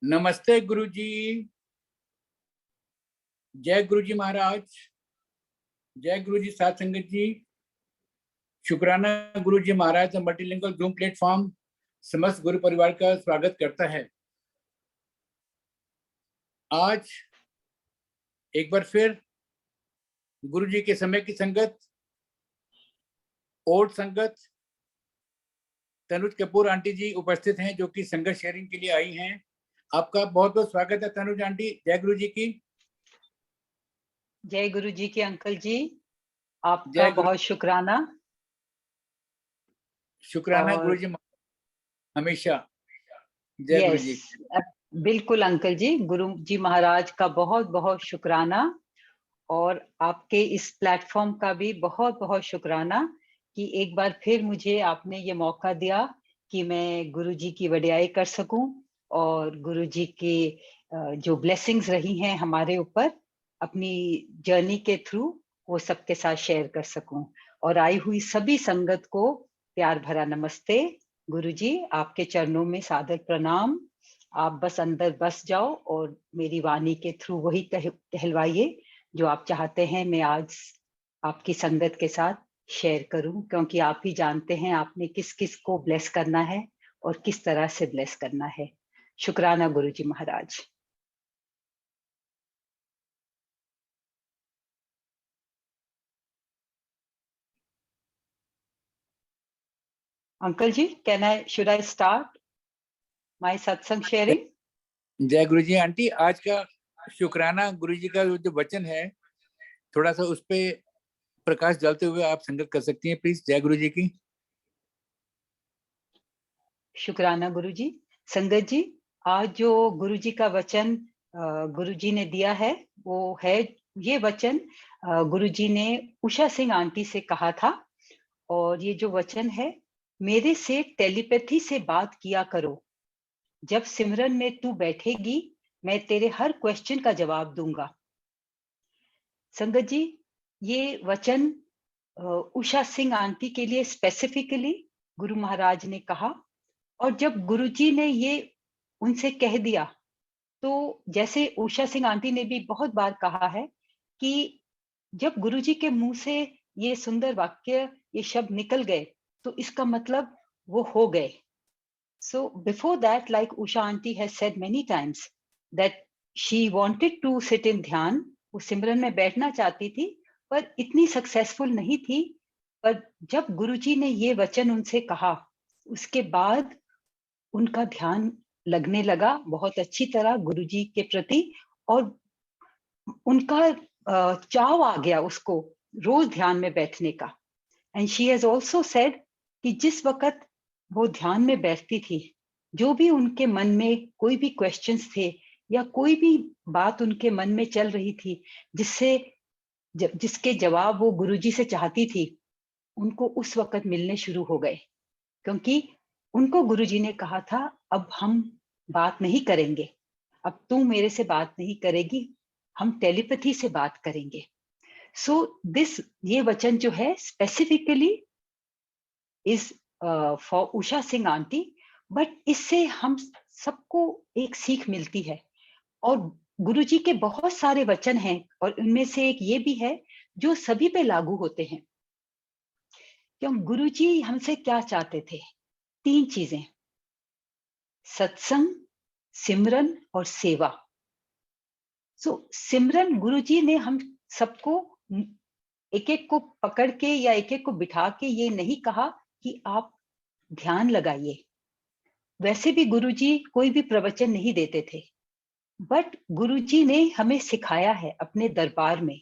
नमस्ते गुरुजी। जय गुरुजी महाराज। जय गुरुजी साथ संगत जी। शुक्राना गुरुजी महाराज मल्टीलिंगुअल जूम प्लेटफॉर्म समस्त गुरु परिवार का स्वागत करता है। आज एक बार फिर गुरुजी के समय की संगत और संगत तनुज कपूर आंटी जी उपस्थित हैं, जो कि संगत शेयरिंग के लिए आई हैं। आपका बहुत बहुत स्वागत है तनुज आंटी। जय गुरु जी की। जय गुरु जी के अंकल जी, आपका बहुत शुक्राना। शुक्राना गुरु जी हमेशा। जय गुरु जी। बिल्कुल अंकल जी, गुरु जी महाराज का बहुत बहुत शुक्राना और आपके इस प्लेटफॉर्म का भी बहुत बहुत शुक्राना कि एक बार फिर मुझे आपने ये मौका दिया कि मैं गुरु जी की वडियाई कर सकूं और गुरु जी की जो ब्लेसिंग्स रही हैं हमारे ऊपर अपनी जर्नी के थ्रू वो सबके साथ शेयर कर सकूं। और आई हुई सभी संगत को प्यार भरा नमस्ते। गुरु जी आपके चरणों में सादर प्रणाम। आप बस अंदर बस जाओ और मेरी वाणी के थ्रू वही कहलवाइए जो आप चाहते हैं मैं आज आपकी संगत के साथ शेयर करूं, क्योंकि आप ही जानते हैं आपने किस किस को ब्लेस करना है और किस तरह से ब्लेस करना है। शुक्राना Guru ji Maharaj. Uncle ji, should I start my satsang sharing? जय गुरु जी आंटी। आज का शुक्राना गुरु जी का जो वचन है, थोड़ा सा उस पे प्रकाश डालते हुए आप संगत कर सकती हैं प्लीज। जय गुरु जी की। शुक्राना गुरु जी। संगत जी, आज जो गुरु जी का वचन गुरु जी ने दिया है वो है, ये वचन गुरु जी ने उषा सिंह आंटी से कहा था। और ये जो वचन है, मेरे से टेलीपैथी से बात किया करो। जब सिमरन में तू बैठेगी मैं तेरे हर क्वेश्चन का जवाब दूंगा। संगत जी, ये वचन उषा सिंह आंटी के लिए स्पेसिफिकली गुरु महाराज ने कहा। और जब गुरुजी ने ये उनसे कह दिया, तो जैसे उषा सिंह आंटी ने भी बहुत बार कहा है कि जब गुरुजी के मुंह से ये सुंदर वाक्य, ये शब्द निकल गए, तो इसका मतलब वो हो गए। So before that, like Usha aunty has said many times that she wanted to sit in ध्यान, वो सिमरन में बैठना चाहती थी पर इतनी सक्सेसफुल नहीं थी। पर जब गुरुजी ने ये वचन उनसे कहा, उसके बाद उनका ध्यान लगने लगा बहुत अच्छी तरह गुरुजी के प्रति, और उनका चाव आ गया उसको रोज ध्यान में बैठने का। And she has also said कि जिस वक्त वो ध्यान में बैठती थी, जो भी उनके मन में कोई भी क्वेश्चंस थे या कोई भी बात उनके मन में चल रही थी जिसके जवाब वो गुरुजी से चाहती थी, उनको उस वक्त मिलने शुरू हो गए। क्योंकि उनको गुरुजी ने कहा था, अब हम बात नहीं करेंगे, अब तू मेरे से बात नहीं करेगी, हम टेलीपैथी से बात करेंगे। सो ये वचन जो है specifically is for Usha Singh aunty, but इससे हम सबको एक सीख मिलती है। और गुरुजी के बहुत सारे वचन हैं और उनमें से एक ये भी है जो सभी पे लागू होते हैं। क्यों गुरुजी हमसे क्या चाहते थे? 3 चीजें, सत्संग, सिमरन और सेवा। सिमरन गुरुजी ने हम सबको एक एक को पकड़ के या एक एक को बिठा के ये नहीं कहा कि आप ध्यान लगाइए। वैसे भी गुरुजी कोई भी प्रवचन नहीं देते थे, बट गुरुजी ने हमें सिखाया है अपने दरबार में।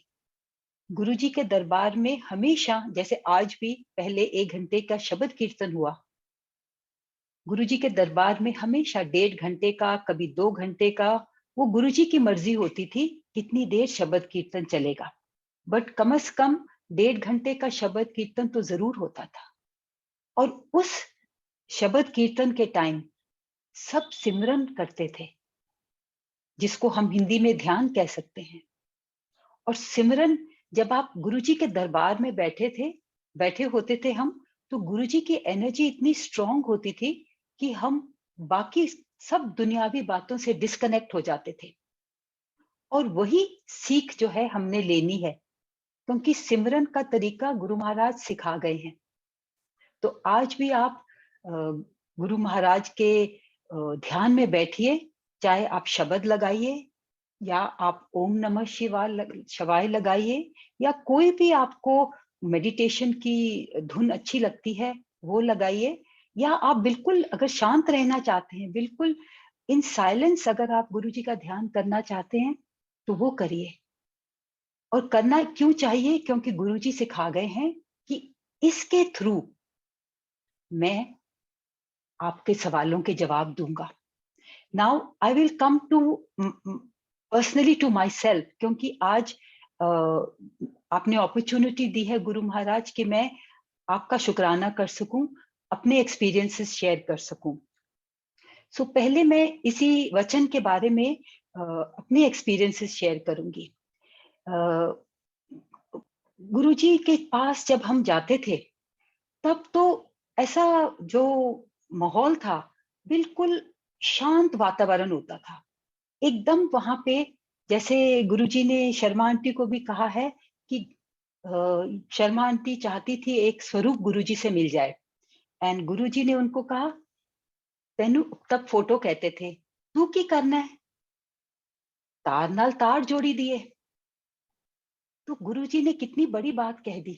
गुरुजी के दरबार में हमेशा, जैसे आज भी पहले 1 घंटे का शब्द कीर्तन हुआ, गुरुजी के दरबार में हमेशा 1.5 घंटे का, कभी 2 घंटे का, वो गुरुजी की मर्जी होती थी कितनी देर शब्द कीर्तन चलेगा, बट कम से कम 1.5 घंटे का शब्द कीर्तन तो जरूर होता था। और उस शब्द कीर्तन के टाइम सब सिमरन करते थे, जिसको हम हिंदी में ध्यान कह सकते हैं। और सिमरन, जब आप गुरुजी के दरबार में बैठे होते थे हम, तो गुरुजी की एनर्जी इतनी स्ट्रांग होती थी कि हम बाकी सब दुनियावी बातों से डिस्कनेक्ट हो जाते थे। और वही सीख जो है हमने लेनी है, क्योंकि सिमरन का तरीका गुरु महाराज सिखा गए हैं। तो आज भी आप गुरु महाराज के ध्यान में बैठिए, चाहे आप शब्द लगाइए या आप ओम नमः शिवाय लगाइए, या कोई भी आपको मेडिटेशन की धुन अच्छी लगती है वो लगाइए, या आप बिल्कुल अगर शांत रहना चाहते हैं, बिल्कुल इन साइलेंस अगर आप गुरु जी का ध्यान करना चाहते हैं तो वो करिए। और करना क्यों चाहिए? क्योंकि गुरु जी सिखा गए हैं कि इसके थ्रू मैं आपके सवालों के जवाब दूंगा। Now I will come to personally to myself, क्योंकि आज आपने अपॉर्चुनिटी दी है गुरु महाराज कि मैं आपका शुक्राना कर सकूं, अपने एक्सपीरियंसेस शेयर कर सकूं। सो पहले मैं इसी वचन के बारे में अपने एक्सपीरियंसेस शेयर करूंगी। गुरु जी के पास जब हम जाते थे तब तो ऐसा जो माहौल था, बिल्कुल शांत वातावरण होता था एकदम वहां पे। जैसे गुरुजी ने शर्मा आंटी को भी कहा है कि शर्मा आंटी चाहती थी एक स्वरूप गुरुजी से मिल जाए, एंड गुरुजी ने उनको कहा, तेनू तब फोटो कहते थे, तू की करना है, तार नाल तार जोड़ी दिए। तो गुरुजी ने कितनी बड़ी बात कह दी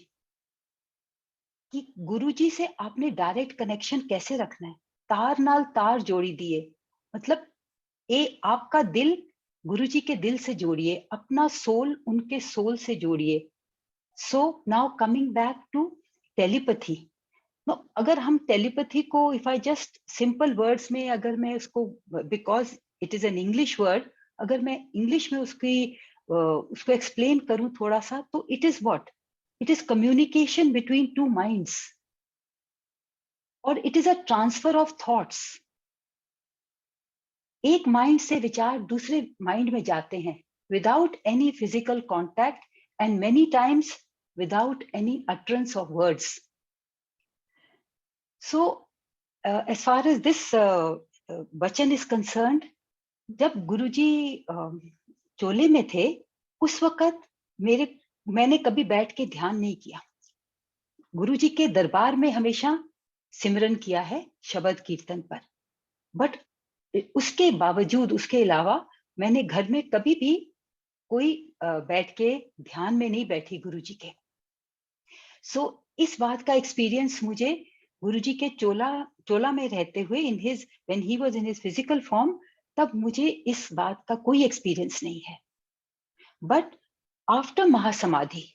कि गुरुजी से आपने डायरेक्ट कनेक्शन कैसे रखना है, तार नाल तार जोड़ी दिए। मतलब आपका दिल गुरुजी के दिल से जोड़िए, अपना सोल उनके सोल से जोड़िए। So now coming back to telepathy. अगर हम टेलीपैथी को, if I just simple words में अगर मैं उसको, because it is an English word, अगर मैं इंग्लिश में उसको एक्सप्लेन करूं थोड़ा सा, तो it is what, it is communication between two minds, और it is a transfer of thoughts. एक माइंड से विचार दूसरे माइंड में जाते हैं without any physical contact, and many times without any utterance of words. So as far as this वचन is concerned, जब गुरुजी चोले में थे उस वक्त मैंने कभी बैठ के ध्यान नहीं किया। गुरुजी के दरबार में हमेशा सिमरन किया है शब्द कीर्तन पर, बट उसके बावजूद, उसके अलावा मैंने घर में कभी भी कोई बैठ के ध्यान में नहीं बैठी गुरुजी के। सो इस बात का एक्सपीरियंस मुझे गुरुजी के चोला में रहते हुए, in his when he was in his physical form, तब मुझे इस बात का कोई एक्सपीरियंस नहीं है। But after mahasamadhi,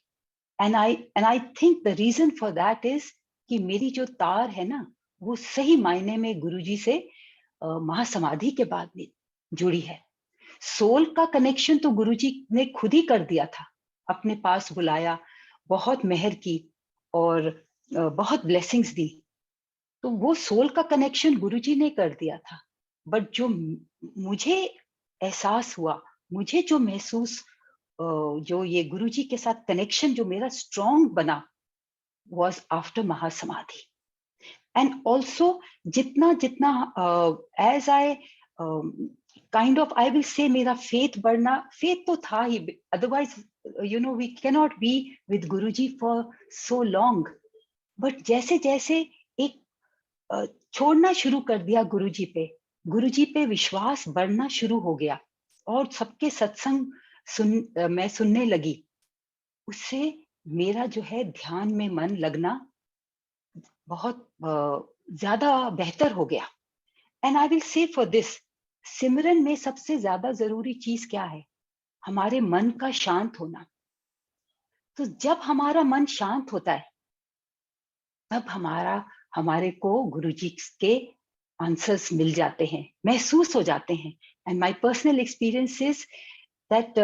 and I think the reason for that is कि मेरी जो तार है ना, वो सही मायने में गुरुजी से महासमाधि के बाद में जुड़ी है। सोल का कनेक्शन तो गुरुजी ने खुद ही कर दिया था, अपने पास बुलाया, बहुत मेहर की और बहुत ब्लेसिंग्स दी, तो वो सोल का कनेक्शन गुरुजी ने कर दिया था। बट जो मुझे एहसास हुआ, मुझे जो महसूस, जो ये गुरुजी के साथ कनेक्शन जो मेरा स्ट्रॉन्ग बना, was after mahasamadhi. And also जितना जितना as I kind of, I will say, मेरा फेथ बढ़ना, फेथ तो था ही, otherwise you know we can not be with Guruji for so long. But जैसे जैसे एक छोड़ना शुरू कर दिया गुरुजी पे विश्वास बढ़ना शुरू हो गया, और सबके सत्संग मैं सुनने लगी, उससे मेरा जो है ध्यान में मन लगना बहुत ज्यादा बेहतर हो गया। And I will say for this, सिमरन में सबसे ज्यादा जरूरी चीज क्या है? हमारे मन का शांत होना। तो जब हमारा मन शांत होता है, तब हमारे को गुरुजी के आंसर्स मिल जाते हैं, महसूस हो जाते हैं। And my personal experience is that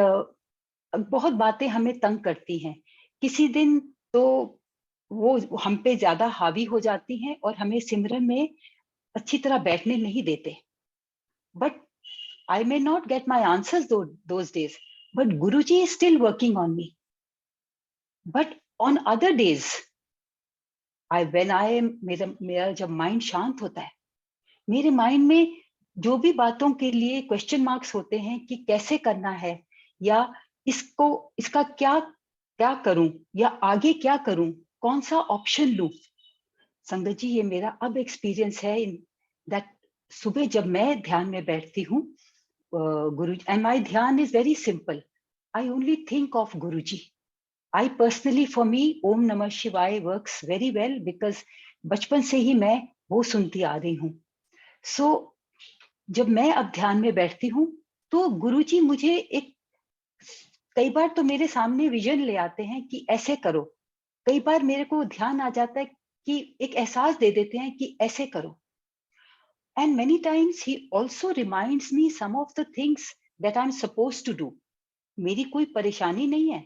बहुत बातें हमें तंग करती हैं, किसी दिन तो वो हम पे ज्यादा हावी हो जाती हैं और हमें सिमरन में अच्छी तरह बैठने नहीं देते। But I may not get my answers those days, but Guruji is still working on me. But on other days, मेरा जब माइंड शांत होता है, मेरे माइंड में जो भी बातों के लिए क्वेश्चन मार्क्स होते हैं कि कैसे करना है, या इसका क्या क्या करूं, या आगे क्या करूं, कौन सा ऑप्शन लूं। संगत जी, ये मेरा अब एक्सपीरियंस है इन दैट सुबह जब मैं ध्यान में बैठती हूँ, गुरु, एंड माय ध्यान is very simple, I only think of Guru ji. I personally, for me, ओम नमः शिवाय वर्क्स वेरी वेल, बिकॉज बचपन से ही मैं वो सुनती आ रही हूँ। सो जब मैं अब ध्यान में बैठती हूँ तो गुरुजी मुझे एक, कई बार तो मेरे सामने विजन ले आते हैं कि ऐसे करो, कई बार मेरे को ध्यान आ जाता है कि एक एहसास दे देते हैं कि ऐसे करो। And many times he also reminds me some of the things that I am suppose to do. मेरी कोई परेशानी नहीं है,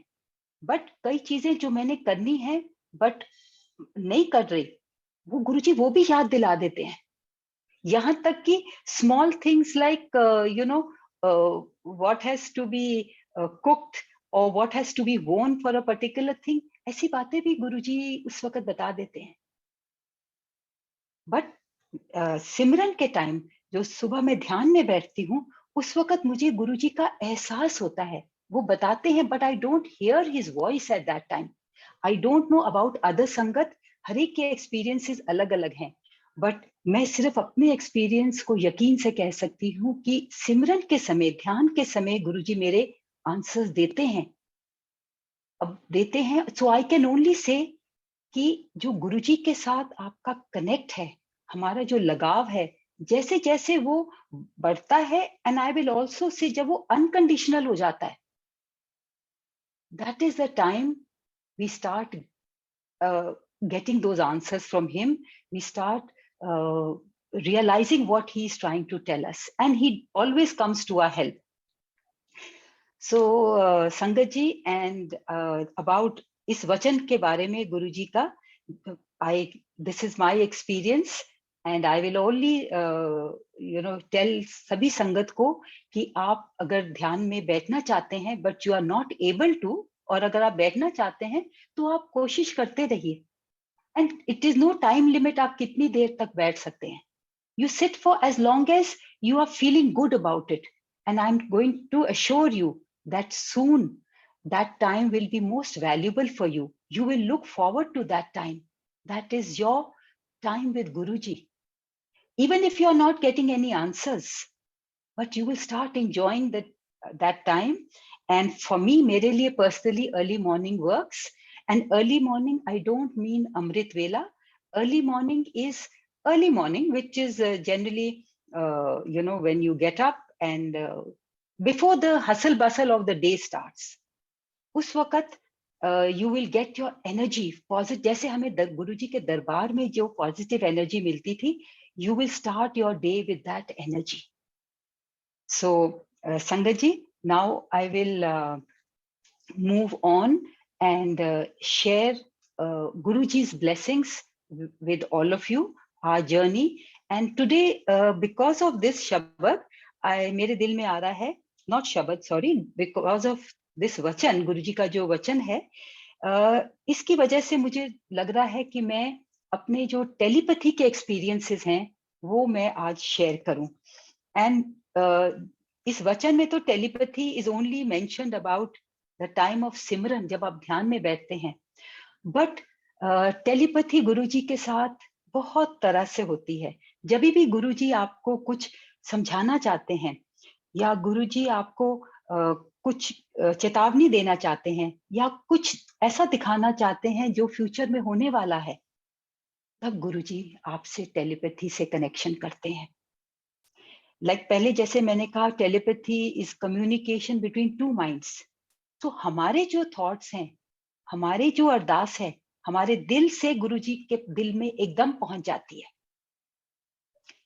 बट कई चीजें जो मैंने करनी है बट नहीं कर रही, वो गुरुजी वो भी याद दिला देते हैं। यहाँ तक कि small things like you know what has to be cooked और what has to be worn for a particular thing, ऐसी बातें भी गुरुजी उस वक्त बता देते हैं। बट सिमरन के टाइम, जो सुबह मैं ध्यान में बैठती हूँ, उस वक्त मुझे गुरुजी का एहसास होता है। वो बताते हैं but I don't hear his voice at that time. I don't know about other संगत, हर एक के एक्सपीरियंसेस अलग अलग हैं, बट मैं सिर्फ अपने एक्सपीरियंस को यकीन से कह सकती हूँ कि सिमरन के समय, ध्यान के समय गुरुजी मेरे आंसर्स देते हैं। अब देते हैं, सो आई कैन ओनली से कि जो गुरुजी के साथ आपका कनेक्ट है, हमारा जो लगाव है, जैसे जैसे वो बढ़ता है, and I will also say जब वो अनकंडीशनल हो जाता है, that is the time we start getting those answers from him. We start realizing what he is trying to tell us, and he always comes to our help. So Sangat ji, and about इस वचन के बारे में गुरु जी का, this is my experience, and I will only tell सभी संगत को कि आप अगर ध्यान में बैठना चाहते हैं but you are not able to, और अगर आप बैठना चाहते हैं तो आप कोशिश करते रहिए, and it is no time limit, आप कितनी देर तक बैठ सकते हैं। You sit for as long as you are feeling good about it, and I am going to assure you that soon that time will be most valuable for you. You will look forward to that time, that is your time with Guruji. Even if you are not getting any answers, but you will start enjoying that time. And for me, mere liye personally, early morning works. And early morning, I don't mean Amrit Vela. Early morning is early morning, which is generally, when you get up and before the hustle bustle of the day starts. उस वक्त you will get your energy positive, जैसे हमें गुरुजी के दरबार में जो positive energy मिलती थी, you will start your day with that energy. So Sangat ji, now I will move on and share Guruji's blessings with all of you, our journey. And today, because of this Shabad, मेरे दिल में आ रहा है, not Shabad, sorry, because of this वचन, गुरुजी का जो वचन है, इसकी वजह से मुझे लग रहा है कि मैं अपने जो टेलीपैथी के एक्सपीरियंसेस हैं वो मैं आज शेयर करूं। एंड इस वचन में तो telepathy is only mentioned about the time of simran, जब आप ध्यान में बैठते हैं, बट टेलीपैथी गुरुजी के साथ बहुत तरह से होती है। जब भी गुरुजी आपको कुछ समझाना चाहते हैं या गुरुजी आपको कुछ चेतावनी देना चाहते हैं या कुछ ऐसा दिखाना चाहते हैं जो फ्यूचर में होने वाला है, तब गुरुजी आपसे टेलीपैथी से कनेक्शन करते हैं। लाइक पहले जैसे मैंने कहा, telepathy is communication between two minds. तो हमारे जो थॉट्स हैं, हमारे जो अरदास है, हमारे दिल से गुरुजी के दिल में एकदम पहुंच जाती है।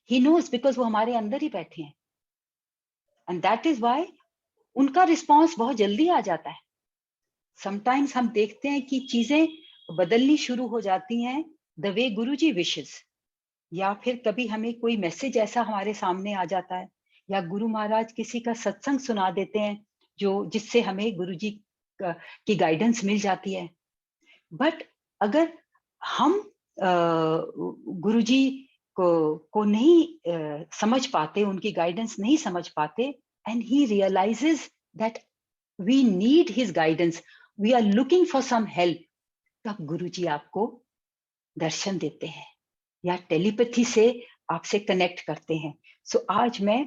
ही नोज, बिकॉज वो हमारे अंदर ही बैठे हैं, एंड दैट इज वाई उनका रिस्पॉन्स बहुत जल्दी आ जाता है। समटाइम्स हम देखते हैं कि चीजें बदलनी शुरू हो जाती हैं द वे गुरुजी विशेस, या फिर कभी हमें कोई मैसेज ऐसा हमारे सामने आ जाता है, या गुरु महाराज किसी का सत्संग सुना देते हैं जो जिससे हमें गुरुजी की गाइडेंस मिल जाती है। बट अगर हम गुरुजी को नहीं समझ पाते, उनकी गाइडेंस नहीं समझ पाते, and he realises that we need his guidance, we are looking for some help, तब गुरुजी आपको दर्शन देते हैं या टेलीपैथी से आपसे कनेक्ट करते हैं. सो आज मैं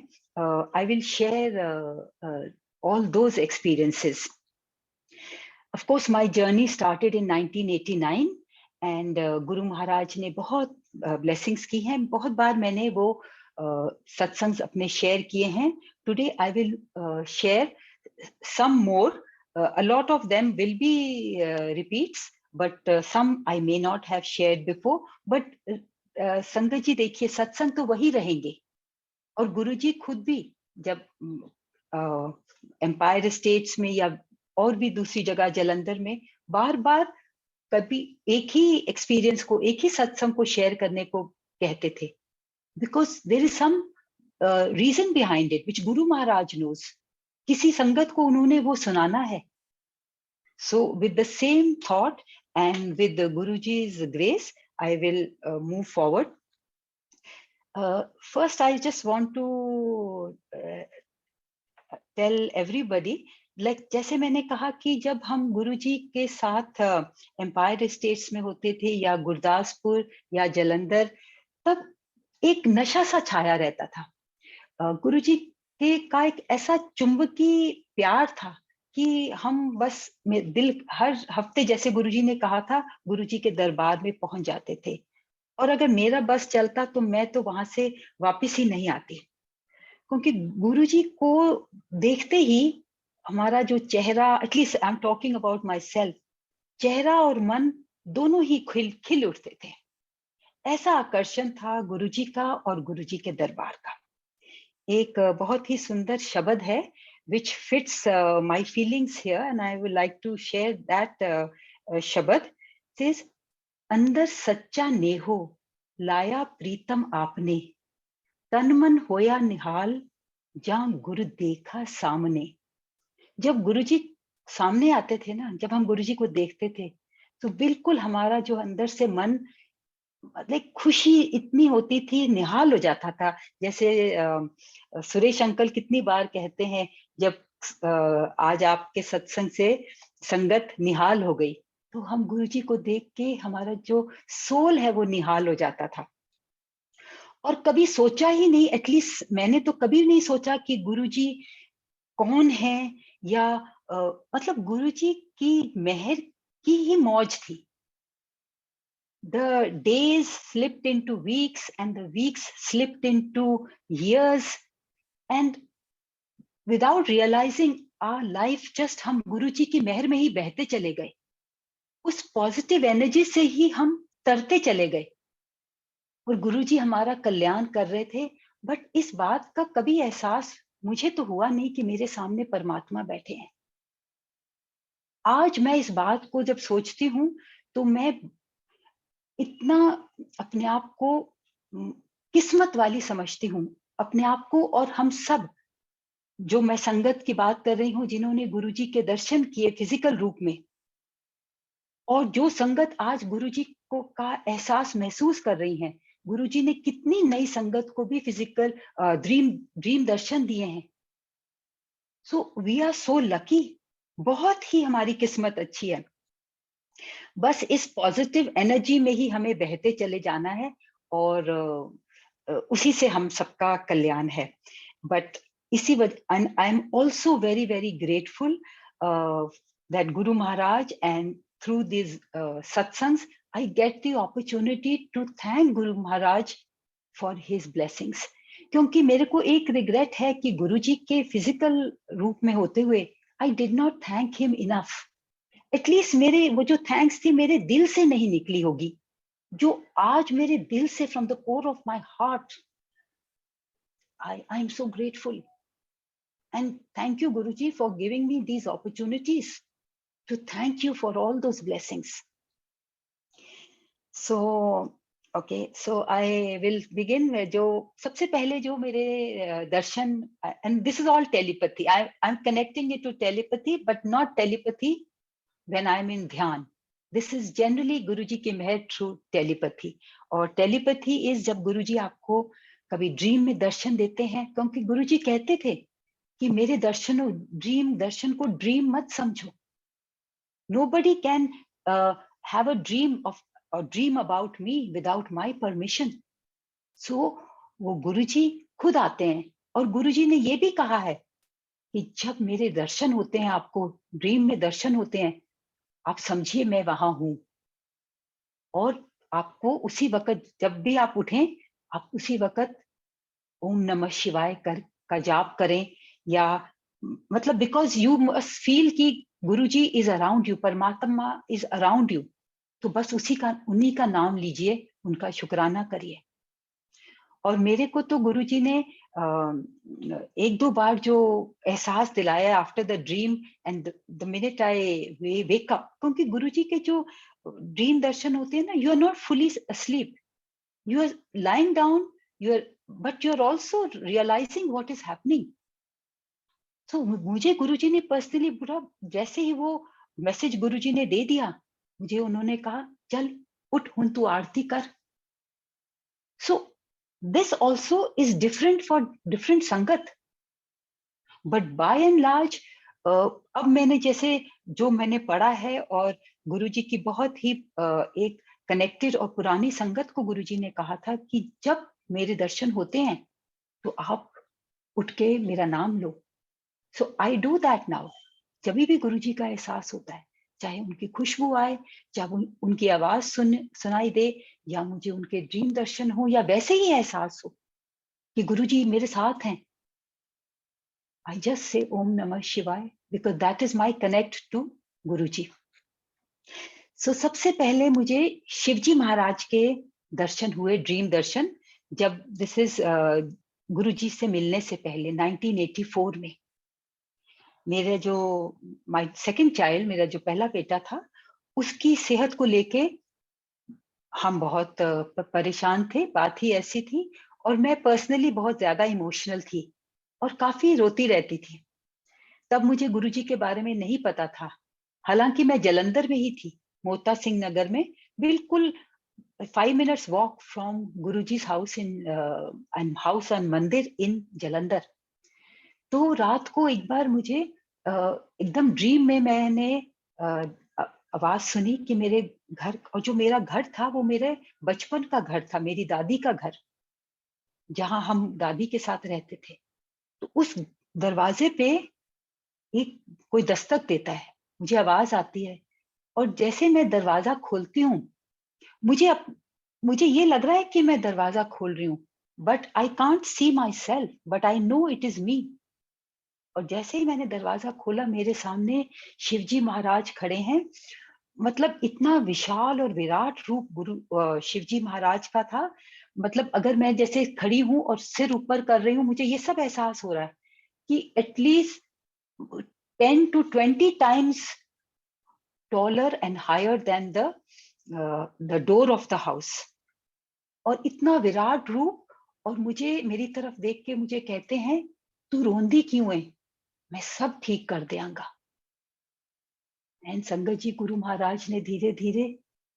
I will share all those experiences. Of course, my journey started in 1989 and Guru Maharaj ने बहुत blessings की हैं. बहुत बार मैंने वो सत्संग अपने शेयर किए हैं. Today I will share some more. A lot of them will be repeats, but some I may not have shared before. But संगत जी देखिए, सत्संग तो वही रहेंगे, और गुरुजी खुद भी जब एम्पायर स्टेट्स में या और भी दूसरी जगह जलंधर में बार बार कभी एक ही एक्सपीरियंस को, एक ही सत्संग को शेयर करने को कहते थे, because there is some reason behind it which Guru Maharaj knows. किसी संगत को उन्होंने वो सुनाना है. So with the same thought and with Guruji's grace I will move forward. First I just want to tell everybody, like जैसे मैंने कहा कि जब हम गुरुजी के साथ एम्पायर स्टेट्स में होते थे या गुरदासपुर या जलंधर, तब एक नशा सा छाया रहता था. गुरुजी के का एक ऐसा चुंबकी प्यार था कि हम बस दिल हर हफ्ते, जैसे गुरुजी ने कहा था, गुरुजी के दरबार में पहुंच जाते थे, और अगर मेरा बस चलता तो मैं तो वहां से वापस ही नहीं आती, क्योंकि गुरुजी को देखते ही हमारा जो चेहरा, at least I am talking about my self, चेहरा और मन दोनों ही खिल उठते थे. ऐसा आकर्षण था गुरुजी का और गुरुजी के दरबार का. एक बहुत ही सुंदर शब्द है which fits my feelings here and I would like to share that शब्द. says, अंदर सच्चा नेहो लाया प्रीतम आपने, तन मन होया निहाल जहां गुरु देखा सामने. जब गुरुजी सामने आते थे ना, जब हम गुरुजी को देखते थे, तो बिल्कुल हमारा जो अंदर से मन, मतलब खुशी इतनी होती थी, निहाल हो जाता था. जैसे सुरेश अंकल कितनी बार कहते हैं, जब आज आपके सत्संग से संगत निहाल हो गई, तो हम गुरुजी को देख के हमारा जो सोल है वो निहाल हो जाता था. और कभी सोचा ही नहीं, एटलीस्ट मैंने तो कभी नहीं सोचा कि गुरुजी कौन है, या मतलब गुरुजी की मेहर की ही मौज थी. The days slipped into weeks and the weeks slipped into years, and without realizing our life just हम गुरुजी की मेहर में ही बहते चले गए. उस पॉजिटिव एनर्जी से ही हम तरते चले गए, और गुरुजी हमारा कल्याण कर रहे थे. बट इस बात का कभी एहसास मुझे तो हुआ नहीं कि मेरे सामने परमात्मा बैठे हैं. आज मैं इस बात को जब सोचती हूँ तो मैं इतना अपने आप को किस्मत वाली समझती हूँ, अपने आप को. और हम सब, जो मैं संगत की बात कर रही हूँ, जिन्होंने गुरुजी के दर्शन किए फिजिकल रूप में, और जो संगत आज गुरुजी को का एहसास महसूस कर रही हैं, गुरुजी ने कितनी नई संगत को भी फिजिकल ड्रीम दर्शन दिए हैं. So we are so lucky. बहुत ही हमारी किस्मत अच्छी है. बस इस पॉजिटिव एनर्जी में ही हमें बहते चले जाना है, और उसी से हम सबका कल्याण है. बट इसी वजह, I am also very very grateful that Guru Maharaj, and through this satsangs I get the opportunity to thank Guru Maharaj for his blessings. क्योंकि मेरे को एक रिग्रेट है कि गुरुजी के फिजिकल रूप में होते हुए I did not thank him enough. At least मेरे वो जो थैंक्स थी मेरे दिल से नहीं निकली होगी, जो आज मेरे दिल से, from the core of my heart, I am so grateful. And thank you, Guruji, for giving me these opportunities to thank you for all those blessings. So okay, so I will begin with जो सबसे पहले जो मेरे दर्शन, and this is all telepathy. I'm connecting it to telepathy, but not telepathy when I'm in dhyan. This is generally Guruji की मेहर through telepathy. और telepathy is जब गुरुजी आपको कभी ड्रीम में दर्शन देते हैं, क्योंकि गुरुजी कहते थे कि मेरे दर्शनों दर्शन को ड्रीम मत समझो। Nobody can have a dream of or dream about me without my permission. So वो गुरुजी खुद आते हैं, और गुरुजी ने ये भी कहा है कि जब मेरे दर्शन होते हैं, आपको ड्रीम में दर्शन होते हैं, आप समझिए मैं वहां हूं, और आपको उसी वक्त जब भी आप उठें, आप उसी वक्त ओम नमः शिवाय का जाप करें, या मतलब बिकॉज यू मस्ट फील कि गुरुजी इज अराउंड यू, परमात्मा इज अराउंड यू, तो बस उन्हीं का नाम लीजिए, उनका शुक्राना करिए। और मेरे को तो गुरुजी ने एक दो बार जो एहसास दिलाया after the dream and the minute I wake up, क्योंकि गुरुजी के जो ड्रीम दर्शन होते हैं ना, you are not fully asleep, you are lying down, but you're also realizing what is happening. So मुझे गुरुजी ने पर्सनली पूरा, जैसे ही वो मैसेज गुरुजी ने दे दिया, मुझे उन्होंने कहा चल उठ, हुन तू आरती कर। So this also is different for different संगत, but by and large अब मैंने जैसे जो मैंने पढ़ा है, और गुरुजी की बहुत ही एक कनेक्टेड और पुरानी संगत को गुरुजी ने कहा था कि जब मेरे दर्शन होते हैं तो आप उठ के मेरा नाम लो। सो आई डू दैट नाउ। जब भी गुरुजी का एहसास होता है, चाहे उनकी खुशबू आए, चाहे उनकी आवाज सुनाई दे, या मुझे उनके ड्रीम दर्शन हो, या वैसे ही एहसास हो कि गुरुजी मेरे साथ हैं, आई जस्ट से ओम नमः शिवाय, because that is my connect to Guruji. So सबसे पहले मुझे शिवजी महाराज के दर्शन हुए, ड्रीम दर्शन, जब दिस इज गुरुजी से मिलने से पहले 1984 में। मेरे जो माय सेकंड चाइल्ड, मेरा जो पहला बेटा था, उसकी सेहत को लेके हम बहुत परेशान थे। बात ही ऐसी थी, और मैं पर्सनली बहुत ज्यादा इमोशनल थी और काफी रोती रहती थी। तब मुझे गुरुजी के बारे में नहीं पता था, हालांकि मैं जलंधर में ही थी, मोता सिंह नगर में, बिल्कुल 5 minutes walk from Guruji's house in house and मंदिर in जलंधर। तो रात को एक बार मुझे एकदम ड्रीम में मैंने आवाज सुनी कि मेरे घर, और जो मेरा घर था वो मेरे बचपन का घर था, मेरी दादी का घर, जहां हम दादी के साथ रहते थे। तो उस दरवाजे पे एक कोई दस्तक देता है, मुझे आवाज आती है, और जैसे मैं दरवाजा खोलती हूँ, मुझे ये लग रहा है कि मैं दरवाजा खोल रही हूँ, but I can't see myself, but I no it is me. और जैसे ही मैंने दरवाजा खोला, मेरे सामने शिवजी महाराज खड़े हैं। मतलब इतना विशाल और विराट रूप गुरु शिवजी महाराज का था। मतलब अगर मैं जैसे खड़ी हूं और सिर ऊपर कर रही हूँ, मुझे ये सब एहसास हो रहा है कि at least 10 to 20 times taller and higher than the door of the house। और इतना विराट रूप, और मुझे मेरी तरफ देख के मुझे कहते हैं तू रोंदी क्यों है, मैं सब ठीक कर देंगा। एंड संगत जी, गुरु महाराज ने धीरे धीरे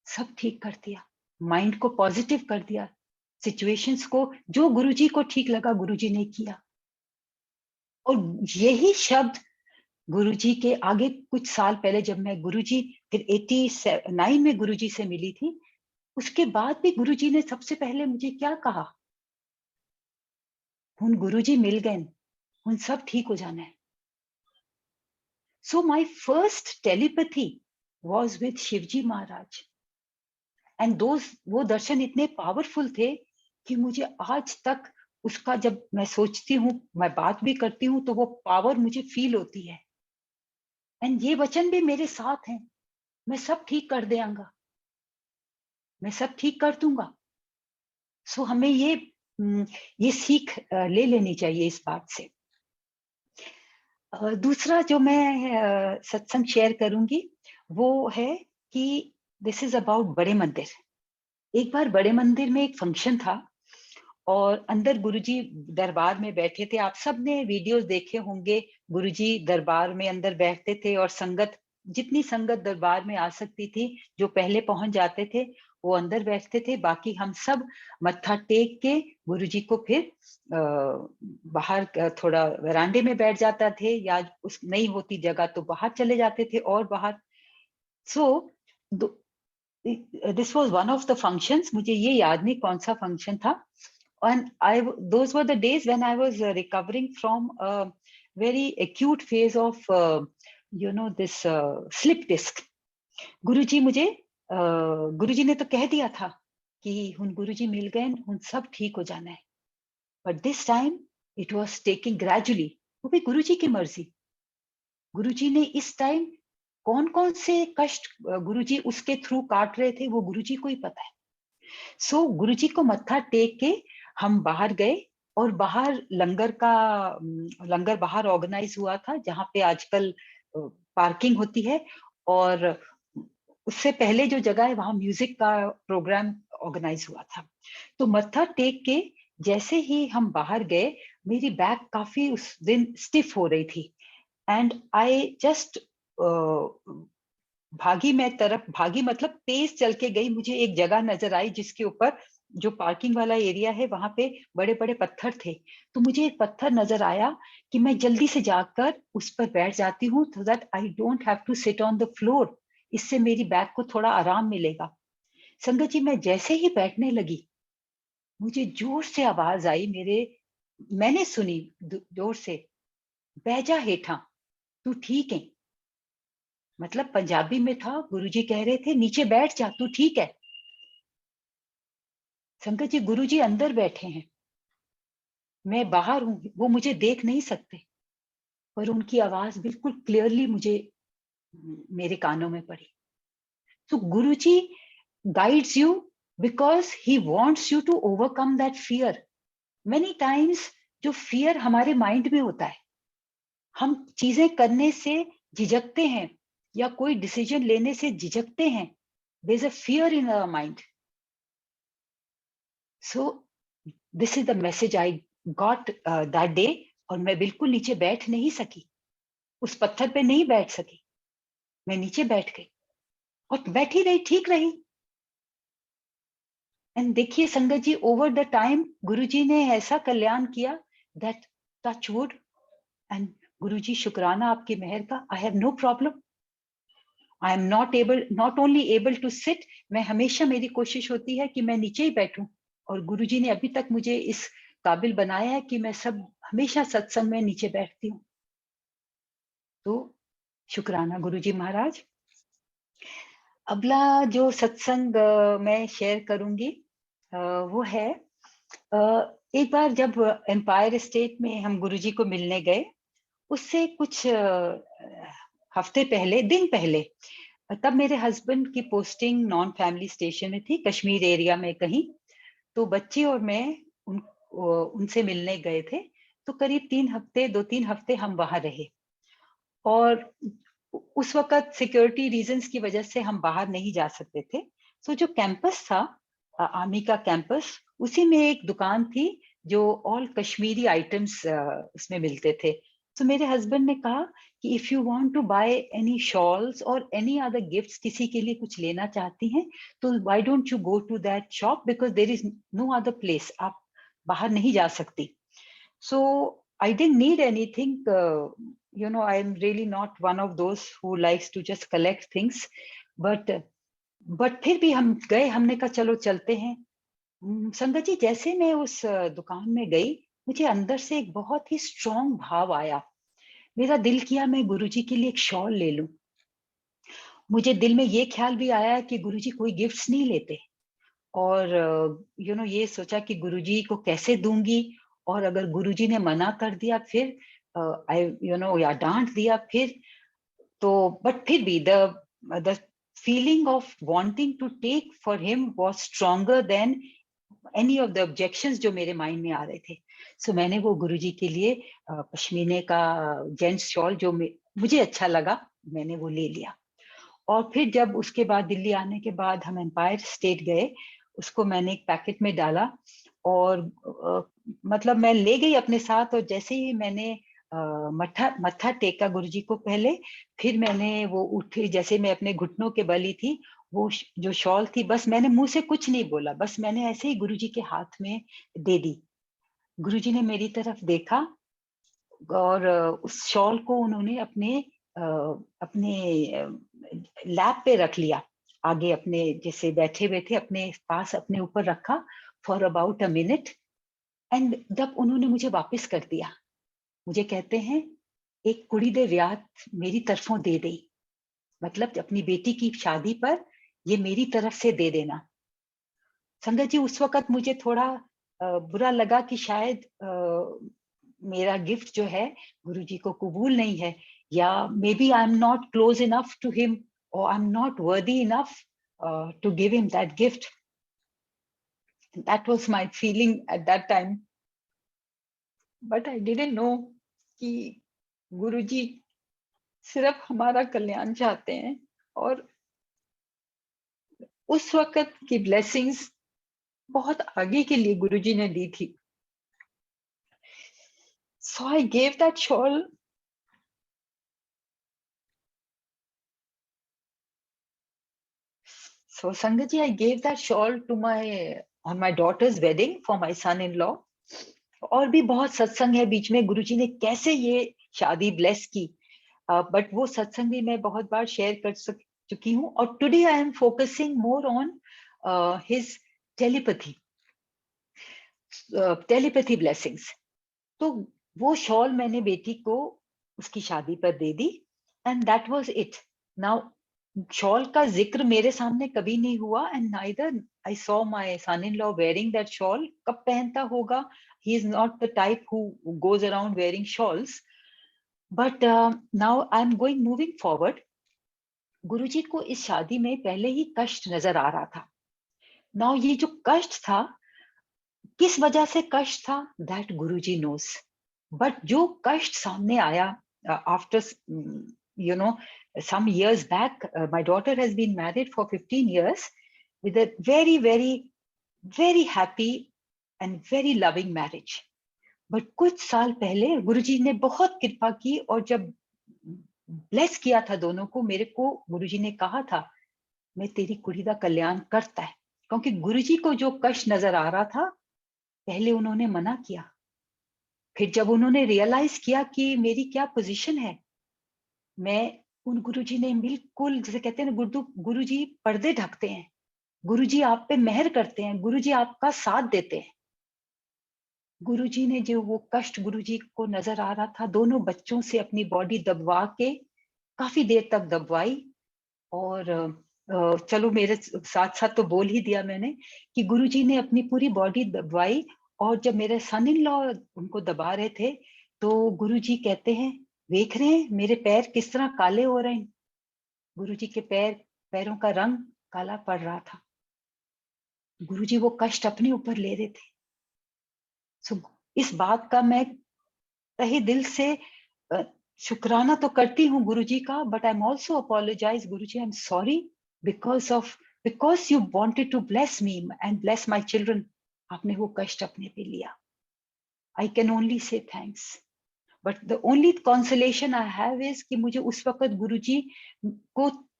सब ठीक कर दिया, माइंड को पॉजिटिव कर दिया, सिचुएशंस को जो गुरुजी को ठीक लगा गुरुजी ने किया। और यही शब्द गुरुजी के आगे कुछ साल पहले, जब मैं गुरुजी फिर 89 में गुरुजी से मिली थी, उसके बाद भी गुरुजी ने सबसे पहले मुझे क्या कहा, हुन गुरुजी मिल गए, हुन सब ठीक हो जाना है। So my first telepathy was with Shivji Maharaj, and वो दर्शन इतने पावरफुल थे कि मुझे आज तक उसका, जब मैं सोचती हूँ, मैं बात भी करती हूँ, तो वो पावर मुझे फील होती है। एंड ये वचन भी मेरे साथ हैं, मैं सब ठीक कर देंगा, मैं सब ठीक कर दूंगा। सो हमें ये सीख ले लेनी चाहिए इस बात से। दूसरा जो मैं सत्संग शेयर करूंगी वो है कि दिस इज अबाउट बड़े मंदिर। एक बार बड़े मंदिर में एक फंक्शन था, और अंदर गुरुजी दरबार में बैठे थे। आप सब ने वीडियोस देखे होंगे, गुरुजी दरबार में अंदर बैठते थे और संगत जितनी संगत दरबार में आ सकती थी, जो पहले पहुंच जाते थे वो अंदर बैठते थे, बाकी हम सब मत्था टेक के गुरुजी को फिर बाहर थोड़ा वरांडे में बैठ जाता थे, या उस नहीं होती जगह तो बाहर चले जाते थे और बाहर। So this was one of the functions, मुझे ये याद नहीं कौन सा फंक्शन था, and those were the days when I was recovering from a very acute phase of this slip disc. गुरुजी मुझे गुरुजी ने तो कह दिया था कि हुन गुरुजी मिल गए, हुन सब ठीक हो जाना है, but this time it was taking gradually. वो भी गुरुजी की मर्जी। गुरुजी ने इस टाइम कौन कौन से कष्ट गुरुजी उसके थ्रू काट रहे थे वो गुरुजी को ही पता है। सो गुरुजी को मत्था टेक के हम बाहर गए, और बाहर लंगर बाहर ऑर्गेनाइज हुआ था, जहाँ पे आजकल पार्किंग होती है, और उससे पहले जो जगह है वहां म्यूजिक का प्रोग्राम ऑर्गेनाइज हुआ था। तो मत्था टेक के जैसे ही हम बाहर गए, मेरी बैक काफी उस दिन स्टिफ हो रही थी, एंड आई जस्ट भागी मतलब तेज चल के गई। मुझे एक जगह नजर आई जिसके ऊपर जो पार्किंग वाला एरिया है वहां पे बड़े बड़े पत्थर थे, तो मुझे एक पत्थर नजर आया कि मैं जल्दी से जाकर उस पर बैठ जाती हूँ, so that I don't have to sit on the floor. इससे मेरी बैक को थोड़ा आराम मिलेगा। संगत जी, मैं जैसे ही बैठने लगी, मुझे जोर से आवाज आई, मैंने सुनी जोर से, बैजा हेठा, तू ठीक है। मतलब पंजाबी में था, गुरुजी कह रहे थे नीचे बैठ जा, तू ठीक है। संगत जी, गुरुजी अंदर बैठे हैं, मैं बाहर हूं, वो मुझे देख नहीं सकते, पर उनकी आवाज बिल्कुल क्लियरली मेरे कानों में पड़ी। तो Guruji guides you because he wants you to overcome that fear. Many times जो फियर हमारे माइंड में होता है, हम चीजें करने से झिझकते हैं या कोई डिसीजन लेने से झिझकते हैं, there is a fear in our mind. So this is the message I got that day. और मैं बिल्कुल नीचे बैठ नहीं सकी, उस पत्थर पे नहीं बैठ सकी, मैं नीचे बैठ गई और बैठी रही, ठीक रही। एंड देखिए संगत जी, ओवर द टाइम गुरुजी ने ऐसा कल्याण किया that touch wood, and Guruji शुक्राना आपकी मेहर का, I have no problem. I am not only able to sit, मैं हमेशा, मेरी कोशिश होती है कि मैं नीचे ही बैठूं, और गुरुजी ने अभी तक मुझे इस काबिल बनाया है कि मैं हमेशा सत्संग में नीचे बैठती हूँ। तो शुक्राना गुरुजी महाराज। अगला जो सत्संग मैं शेयर करूंगी वो है, एक बार जब एम्पायर स्टेट में हम गुरुजी को मिलने गए, उससे कुछ दिन पहले, तब मेरे हस्बैंड की पोस्टिंग नॉन फैमिली स्टेशन में थी, कश्मीर एरिया में कहीं। तो बच्चे और मैं उनसे मिलने गए थे, तो करीब 2-3 हफ्ते हम वहां रहे। और उस वक्त सिक्योरिटी रीजंस की वजह से हम बाहर नहीं जा सकते थे। तो जो कैंपस था, आर्मी का कैंपस, उसी में एक दुकान थी जो ऑल कश्मीरी आइटम्स उसमें मिलते थे। तो मेरे हस्बैंड ने कहा कि if you want to buy any shawls और एनी अदर गिफ्ट्स, किसी के लिए कुछ लेना चाहती हैं, तो why don't you go to that shop, because there is no other place, आप बाहर नहीं जा सकती। So I didn't need anything. I'm really not one of those who likes to just collect things. But फिर भी हम गए, हमने कहा चलो चलते हैं। संगत जी, जैसे मैं उस दुकान में गई, मुझे अंदर से एक बहुत ही स्ट्रॉन्ग भाव आया। मेरा दिल किया मैं गुरुजी के लिए एक शॉल ले लूं। मुझे दिल में ये ख्याल भी आया कि गुरुजी कोई गिफ्ट्स नहीं लेते, और ये सोचा कि गुरुजी को कैसे दूंगी, और अगर गुरुजी ने मना कर दिया फिर या डांट दिया फिर, तो बट फिर भी the feeling of wanting to take for him was stronger than any of the objections जो मेरे माइंड में आ रहे थे। सो मैंने वो गुरुजी के लिए पश्मीने का जेंट्स शॉल जो मुझे अच्छा लगा, मैंने वो ले लिया। और फिर जब उसके बाद दिल्ली आने के बाद हम एम्पायर स्टेट गए, उसको मैंने एक पैकेट में डाला, और मतलब मैं ले गई अपने साथ, और जैसे ही मैंने मत्था टेका गुरुजी को पहले, फिर मैंने वो उठी, जैसे मैं अपने घुटनों के बल ही थी, वो जो शॉल थी, बस मैंने मुंह से कुछ नहीं बोला, बस मैंने ऐसे ही गुरुजी के हाथ में दे दी। गुरुजी ने मेरी तरफ देखा और उस शॉल को उन्होंने अपने लैप पे रख लिया, आगे अपने जैसे बैठे हुए थे अपने पास, अपने ऊपर रखा for about a minute. And जब उन्होंने मुझे वापस कर दिया, मुझे कहते हैं एक कुड़ी दे व्याह मेरी तरफों दे दी, मतलब अपनी बेटी की शादी पर ये मेरी तरफ से दे देना। संगत जी, उस वक्त मुझे थोड़ा बुरा लगा कि शायद मेरा गिफ्ट जो है गुरुजी को कबूल नहीं है, या maybe I am not close enough to him, और I am not worthy enough to give him that gift. That was my feeling at that time. But I didn't know कि गुरुजी सिर्फ हमारा कल्याण चाहते हैं, और उस वक्त की ब्लेसिंग्स बहुत आगे के लिए गुरुजी ने दी थी. So I gave that shawl. So Sangat ji, I gave that shawl to on my daughter's wedding for my son-in-law. और भी बहुत सत्संग है बीच में, गुरुजी ने कैसे ये शादी ब्लेस की, बट वो सत्संग भी मैं बहुत बार शेयर कर चुकी हूँ. और today I am focusing more on his telepathy blessings. तो वो शॉल मैंने बेटी को उसकी शादी पर दे दी, and that was it. Now shawl का जिक्र मेरे सामने कभी नहीं हुआ, and neither I saw my son in law wearing that shawl. कब पहनता होगा, he is not the type who goes around wearing shawls. But now I am moving forward. Guruji को इस शादी में पहले ही कष्ट नजर आ रहा था. नाउ ये जो कष्ट था, किस वजह से कष्ट था, दैट गुरुजी नोस. बट जो कष्ट सामने आया after some years back, my daughter has been married for 15 years with a very, very, very happy and very loving marriage. But कुछ साल पहले गुरुजी ने बहुत कृपा की, और जब ब्लेस किया था दोनों को, मेरे को गुरुजी ने कहा था मैं तेरी कुड़ी का कल्याण करता है. क्योंकि गुरुजी को जो कष्ट नजर आ रहा था, पहले उन्होंने मना किया. फिर जब उन्होंने रियलाइज किया कि मेरी क्या पोजीशन है, मैं उन गुरुजी ने बिल्कुल, जैसे कहते हैं ना, गुरुजी पर्दे ढकते हैं, गुरुजी आप पे मेहर करते हैं, गुरुजी आपका साथ देते हैं. गुरुजी ने जो वो कष्ट गुरुजी को नजर आ रहा था, दोनों बच्चों से अपनी बॉडी दबवा के काफी देर तक दबवाई. और चलो मेरे साथ साथ तो बोल ही दिया मैंने कि गुरुजी ने अपनी पूरी बॉडी दबवाई. और जब मेरे सन इन लॉ उनको दबा रहे थे, तो गुरुजी कहते हैं देख रहे हैं मेरे पैर किस तरह काले हो रहे हैं. गुरुजी के पैरों का रंग काला पड़ रहा था. गुरुजी वो कष्ट अपने ऊपर ले रहे थे. सो इस बात का मैं तहे दिल से शुक्राना तो करती हूँ गुरुजी का, but I am also apologise Guruji, I am sorry because you wanted to bless me and bless my children. आपने वो कष्ट अपने पे लिया. I can only say thanks. But the only consolation I have is कि मुझे उस वक्त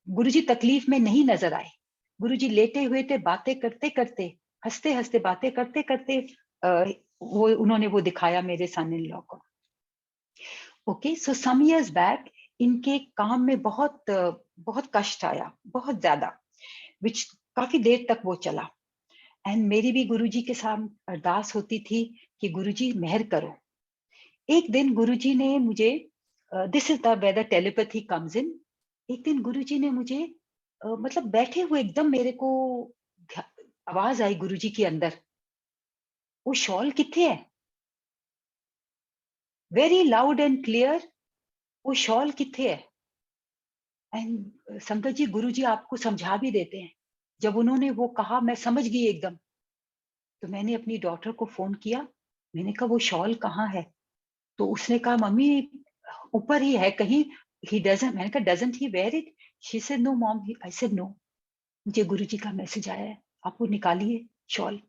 गुरुजी तकलीफ में नहीं नजर आए. गुरुजी लेटे हुए थे, बातें करते करते, हंसते हंसते, बातें करते करते वो उन्होंने वो दिखाया मेरे सन इन लॉ को. ओके, सो सम इयर्स बैक इनके काम में बहुत कष्ट आया, बहुत ज्यादा, विच काफी देर तक वो चला. एंड मेरी भी गुरुजी के साथ अरदास होती थी कि गुरुजी मेहर करो. एक दिन गुरुजी ने मुझे, this is the where the telepathy comes in. एक दिन गुरुजी ने मुझे मतलब बैठे हुए एकदम मेरे को आवाज आई गुरुजी के अंदर, वो शॉल किथे है, वेरी लाउड एंड क्लियर, वो शॉल किथे है. एंड संगत जी, गुरुजी आपको समझा भी देते हैं. जब उन्होंने वो कहा, मैं समझ गई एकदम. तो मैंने अपनी डॉटर को फोन किया, मैंने कहा वो शॉल कहाँ है. तो उसने कहा मम्मी ऊपर ही है कहीं. He doesn't. मैंने कहा doesn't he wear it. She said no mom. I said no, मुझे गुरुजी का मैसेज आया है, आप वो निकालिए शॉल.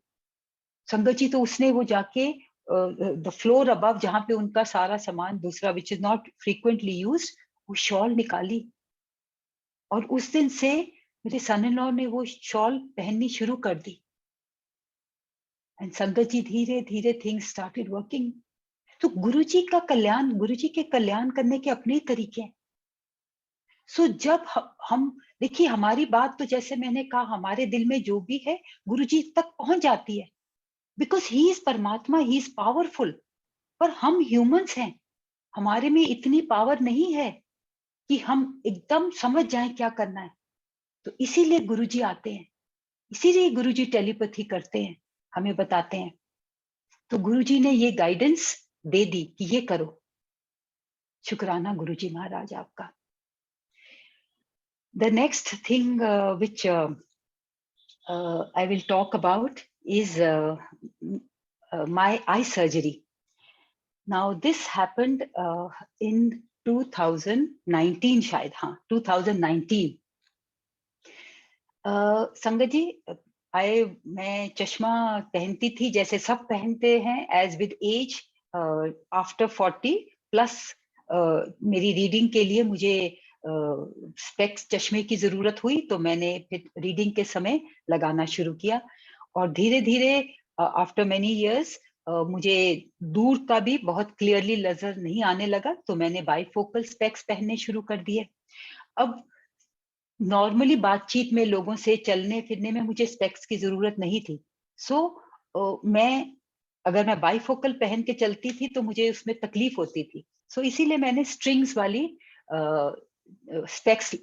संगत जी, तो उसने वो जाके द फ्लोर अबव जहाँ पे उनका सारा सामान दूसरा which is not frequently used, वो शॉल निकाली और उस दिन से मेरे सन इन लॉ ने वो शॉल पहननी शुरू कर दी। एंड संगत जी धीरे धीरे थिंग्स स्टार्टेड वर्किंग। तो गुरुजी का कल्याण, गुरुजी के कल्याण करने के अपने तरीके हैं। सो जब हम देखिए, हमारी बात तो जैसे मैंने कहा, हमारे दिल में जो भी है गुरुजी तक पहुंच जाती है, बिकॉज ही इज परमात्मा, ही इज पावरफुल। पर हम ह्यूमंस हैं, हमारे में इतनी पावर नहीं है कि हम एकदम समझ जाएं क्या करना है। तो इसीलिए गुरुजी आते हैं, इसीलिए गुरुजी टेलीपैथी करते हैं, हमें बताते हैं। तो गुरुजी ने ये गाइडेंस दे दी कि ये करो। शुक्राना गुरुजी महाराज आपका। The next thing which I will talk about is my eye surgery. Now this happened in 2019 शायद, हाँ 2019। संगत जी, मैं चश्मा पहनती थी जैसे सब पहनते हैं, as with age after 40 plus मेरी रीडिंग के लिए मुझे स्पेक्स चश्मे की जरूरत हुई, तो मैंने फिर रीडिंग के समय लगाना शुरू किया। और धीरे धीरे आफ्टर मेनी इयर्स मुझे दूर का भी बहुत क्लियरली नजर नहीं आने लगा, तो मैंने बाईफोकल स्पेक्स पहनने शुरू कर दिए। अब नॉर्मली बातचीत में लोगों से चलने फिरने में मुझे स्पेक्स की जरूरत नहीं थी। अगर मैं बाईफोकल पहन के चलती थी तो मुझे उसमें तकलीफ होती थी। इसीलिए मैंने स्ट्रिंग्स वाली स्पेक्स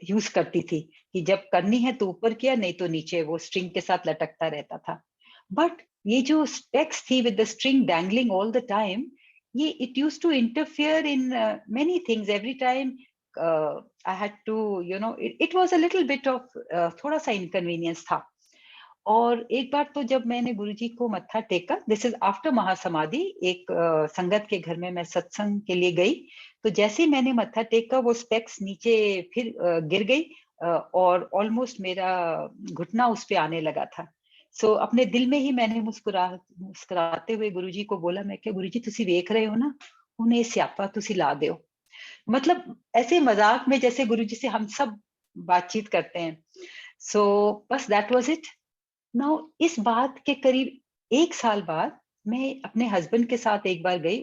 यूज करती थी कि जब करनी है तो ऊपर किया, नहीं तो नीचे वो स्ट्रिंग के साथ लटकता रहता था। बट ये जो स्पेक्स थी with the string dangling all the time, ये it used to interfere in many things every time. I had to, it was a little bit of थोड़ा सा इनकन्वीनियंस था। और एक बार तो जब मैंने गुरुजी को मत्था टेका, दिस इज आफ्टर महासमाधि, एक संगत के घर में मैं सत्संग के लिए गई, तो जैसे ही मैंने मत्था टेका वो स्पेक्स नीचे फिर गिर गई और ऑलमोस्ट मेरा घुटना उस पे आने लगा था। अपने दिल में ही मैंने मुस्कुराते हुए गुरुजी को बोला, मैं क्या गुरुजी तुसी देख रहे हो ना, उन्हें स्यापा तुसी ला दो। मतलब ऐसे मजाक में जैसे गुरुजी से हम सब बातचीत करते हैं। बस दैट वाज इट। नाउ इस बात के करीब 1 साल बाद मैं अपने हस्बैंड के साथ एक बार गई।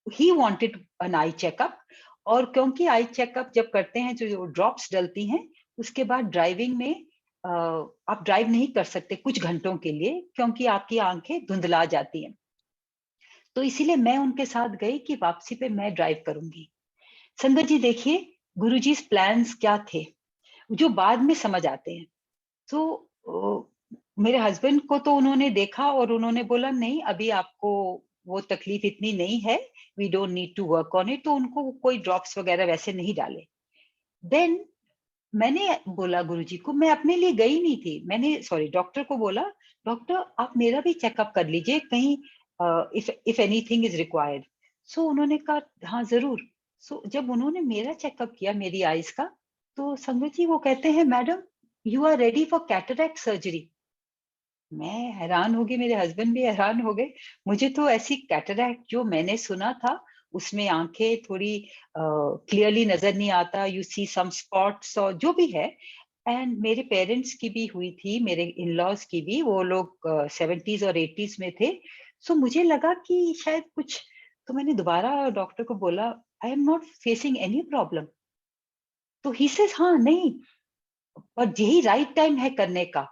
He wanted an eye checkup, और क्योंकि आई चेकअप जब करते हैं जो ड्रॉप्स डलती हैं, उसके बाद ड्राइविंग में आप ड्राइव नहीं कर सकते कुछ घंटों के लिए, क्योंकि आपकी आंखें धुंधला जाती हैं। तो इसीलिए मैं उनके साथ गई कि वापसी पे मैं ड्राइव करूंगी। संगत जी देखिए, गुरुजी प्लान्स क्या थे जो बाद में समझ आते हैं। तो मेरे हस्बैंड को तो उन्होंने देखा और उन्होंने बोला नहीं, अभी आपको वो तकलीफ इतनी नहीं है, we don't need to work on it, तो उनको कोई ड्रॉप्स वगैरह वैसे नहीं डाले। देन मैंने बोला गुरुजी को, मैं अपने लिए गई नहीं थी, मैंने डॉक्टर को बोला, डॉक्टर आप मेरा भी चेकअप कर लीजिए कहीं, इफ एनीथिंग इज रिक्वायर्ड। उन्होंने कहा हाँ जरूर। जब उन्होंने मेरा चेकअप किया मेरी आईज का, तो संगत जी वो कहते हैं, madam you are ready for cataract surgery. मैं हैरान हो गई, मेरे हस्बैंड भी हैरान हो गए। मुझे तो ऐसी कैटरैक्ट जो मैंने सुना था, उसमें आंखें थोड़ी क्लियरली नजर नहीं आता, यू सी सम स्पॉट्स और जो भी है। एंड मेरे पेरेंट्स की भी हुई थी, मेरे इन लॉज की भी, वो लोग 70s और 80s में थे। मुझे लगा कि शायद कुछ, तो मैंने दोबारा डॉक्टर को बोला, आई am not facing any problem. तो ही सेज हाँ नहीं, पर यही राइट टाइम है करने का।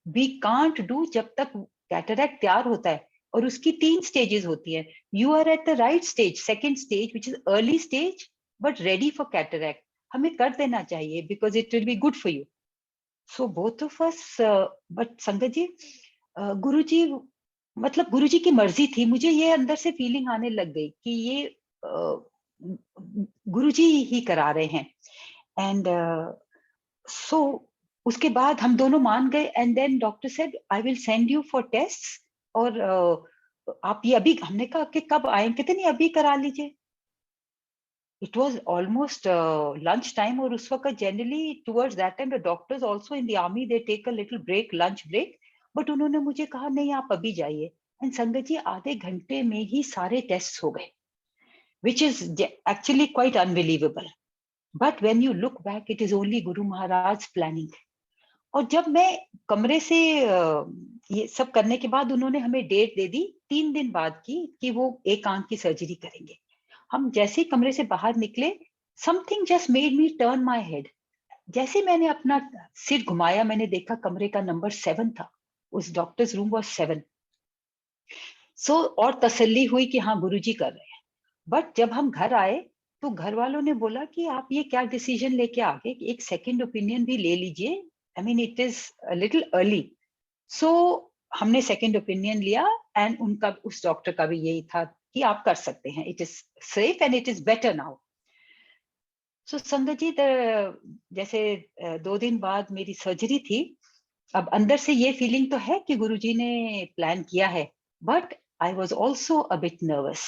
वी कांट डू जब तक कैटरैक्ट तैयार होता है, और उसकी 3 स्टेजेस होती है। You are at the right stage, second stage which is early stage but ready for cataract. हमें कर देना चाहिए because it will be good for you. Both of us, but संगत जी, गुरुजी, मतलब गुरुजी की मर्जी थी, मुझे ये अंदर से फीलिंग आने लग गई कि ये गुरुजी ही करा रहे हैं। एंड उसके बाद हम दोनों मान गए। And then doctor said I will send you for test, और आप ये अभी, हमने कहा कि कब आए, कहते नहीं अभी करा लीजिए। It was almost lunch time, और उस वक्त generally towards that time the doctors also in the army they take a little break, lunch break. But उन्होंने मुझे कहा नहीं आप अभी जाइए। एंड संगत जी आधे घंटे में ही सारे टेस्ट हो गए, which is actually quite unbelievable. But when you look back, it is only Guru Maharaj's planning. और जब मैं कमरे से ये सब करने के बाद उन्होंने हमें डेट दे दी 3 दिन बाद की कि वो एक आंख की सर्जरी करेंगे। हम जैसे ही कमरे से बाहर निकले, something just made me turn my head. जैसे मैंने अपना सिर घुमाया, मैंने देखा कमरे का नंबर 7 था। उस डॉक्टर्स रूम वाज 7। सो और तसल्ली हुई कि हाँ गुरुजी कर रहे हैं। बट जब हम घर आए तो घर वालों ने बोला कि आप ये क्या डिसीजन लेके आ गए, एक सेकंड ओपिनियन भी ले लीजिए, I mean it is a little early. So हमने सेकंड ओपिनियन लिया एंड उनका, उस डॉक्टर का भी यही था कि आप कर सकते हैं, it is safe and it is better now. So संगत जी जैसे 2 दिन बाद मेरी सर्जरी थी। अब अंदर से ये फीलिंग तो है कि गुरुजी ने प्लान किया है, but I was also a bit nervous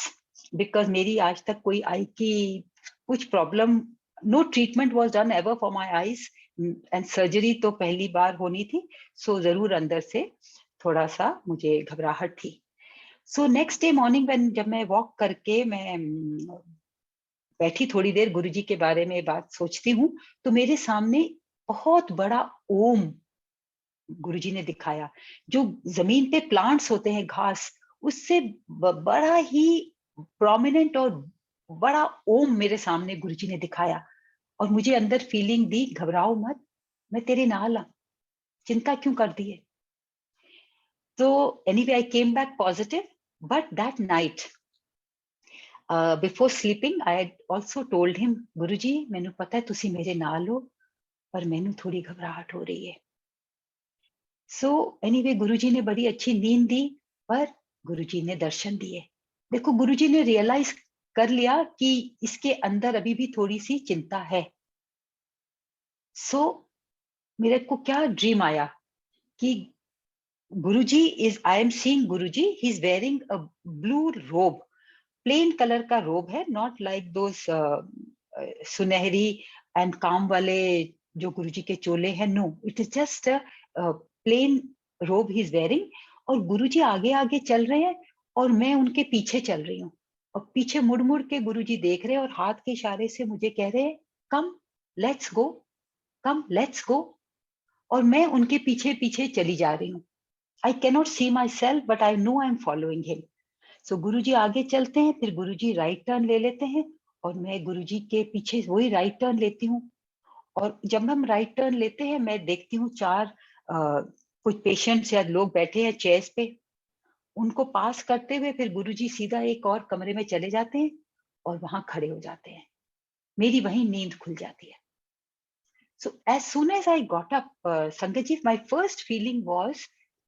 because मेरी आज तक कोई आई की कुछ problem, no treatment was done ever for my eyes and surgery तो पहली बार होनी थी। सो जरूर अंदर से थोड़ा सा मुझे घबराहट थी। सो नेक्स्ट डे मॉर्निंग जब मैं वॉक करके मैं बैठी थोड़ी देर गुरुजी के बारे में बात सोचती हूँ, तो मेरे सामने बहुत बड़ा ओम गुरुजी ने दिखाया। जो जमीन पे प्लांट्स होते हैं, घास, उससे बड़ा ही प्रोमिनेंट और बड़ा ओम मेरे सामने गुरुजी ने दिखाया। और मुझे अंदर फीलिंग दी, घबराओ मत, मैं तेरे नाल हूं, चिंता क्यों कर दी है। तो anyway I came back positive, but that night before sleeping I also told him, Guruji मैनू पता है तुसी मेरे नाल हो, पर मैनू थोड़ी घबराहट हो रही है। सो एनीवे गुरुजी ने बड़ी अच्छी नींद दी, पर गुरुजी ने दर्शन दिए। देखो गुरुजी ने रियलाइज कर लिया कि इसके अंदर अभी भी थोड़ी सी चिंता है। सो मेरे को क्या ड्रीम आया कि Guruji is, I am seeing Guruji, he is wearing a blue robe, plain colour का रोब है, नॉट लाइक दोस सुनहरी एंड काम वाले जो गुरुजी के चोले हैं, no, it is just plain robe he is wearing. और गुरुजी आगे आगे चल रहे हैं और मैं उनके पीछे चल रही हूँ, और पीछे मुड़ मुड़ के गुरुजी देख रहे हैं और हाथ के इशारे से मुझे कह रहे हैं, come let's go, come let's go. और मैं उनके पीछे पीछे चली जा रही हूँ। I cannot see myself, but I know I am following him. So Guruji आगे चलते हैं, फिर गुरुजी राइट टर्न ले लेते हैं और मैं गुरुजी के पीछे वही राइट टर्न लेती हूँ। और जब हम राइट टर्न लेते हैं, मैं देखती हूँ 4 कुछ पेशेंट्स या लोग बैठे हैं चेयर्स पे, उनको पास करते हुए फिर गुरुजी सीधा एक और कमरे में चले जाते हैं और वहां खड़े हो जाते हैं। मेरी वहीं नींद खुल जाती है। So as soon as I got up, संगत जी, माई फर्स्ट फीलिंग वॉज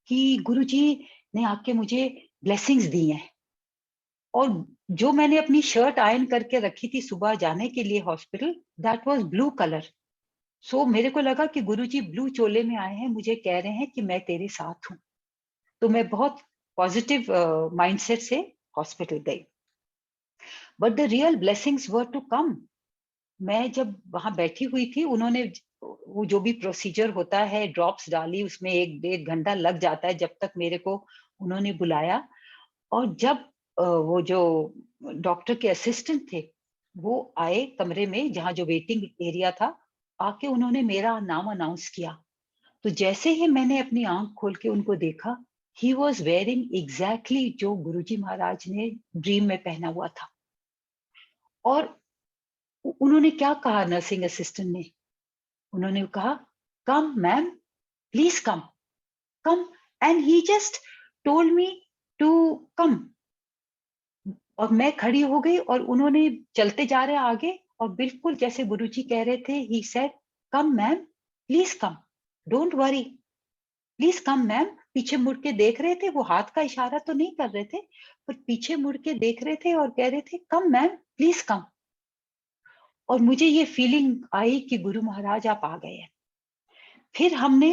कि गुरुजी ने आके मुझे ब्लेसिंग्स दी हैं। और जो मैंने अपनी शर्ट आयरन करके रखी थी सुबह जाने के लिए hospital, that was blue colour. सो मेरे को लगा कि गुरुजी ब्लू चोले में आए हैं, मुझे कह रहे हैं कि मैं तेरे साथ हूं। तो मैं बहुत पॉजिटिव माइंडसेट से हॉस्पिटल गई। But the real blessings were to come. मैं जब वहां बैठी हुई थी, उन्होंने वो जो भी प्रोसीजर होता है, ड्रॉप्स डाली, उसमें 1-1.5 घंटा लग जाता है जब तक मेरे को उन्होंने बुलाया। और जब वो जो डॉक्टर के असिस्टेंट थे वो आए कमरे में जहां जो वेटिंग एरिया था, आके उन्होंने मेरा नाम अनाउंस किया। तो जैसे ही मैंने अपनी आंख खोल के उनको देखा, ही वॉज वेयरिंग एग्जैक्टली जो गुरुजी महाराज ने ड्रीम में पहना हुआ था। और उन्होंने क्या कहा, नर्सिंग असिस्टेंट ने, उन्होंने कहा, come ma'am, please come, come. And he just told me to come. और मैं खड़ी हो गई और उन्होंने चलते जा रहे आगे, और बिल्कुल जैसे गुरुजी कह रहे थे, he said, come ma'am, please come, don't worry, please come ma'am. पीछे मुड़ के देख रहे थे, वो हाथ का इशारा तो नहीं कर रहे थे, पर पीछे मुड़ के देख रहे थे और कह रहे थे, कम मैम, प्लीज कम। और मुझे ये फीलिंग आई कि गुरु महाराज आप आ गए हैं। फिर हमने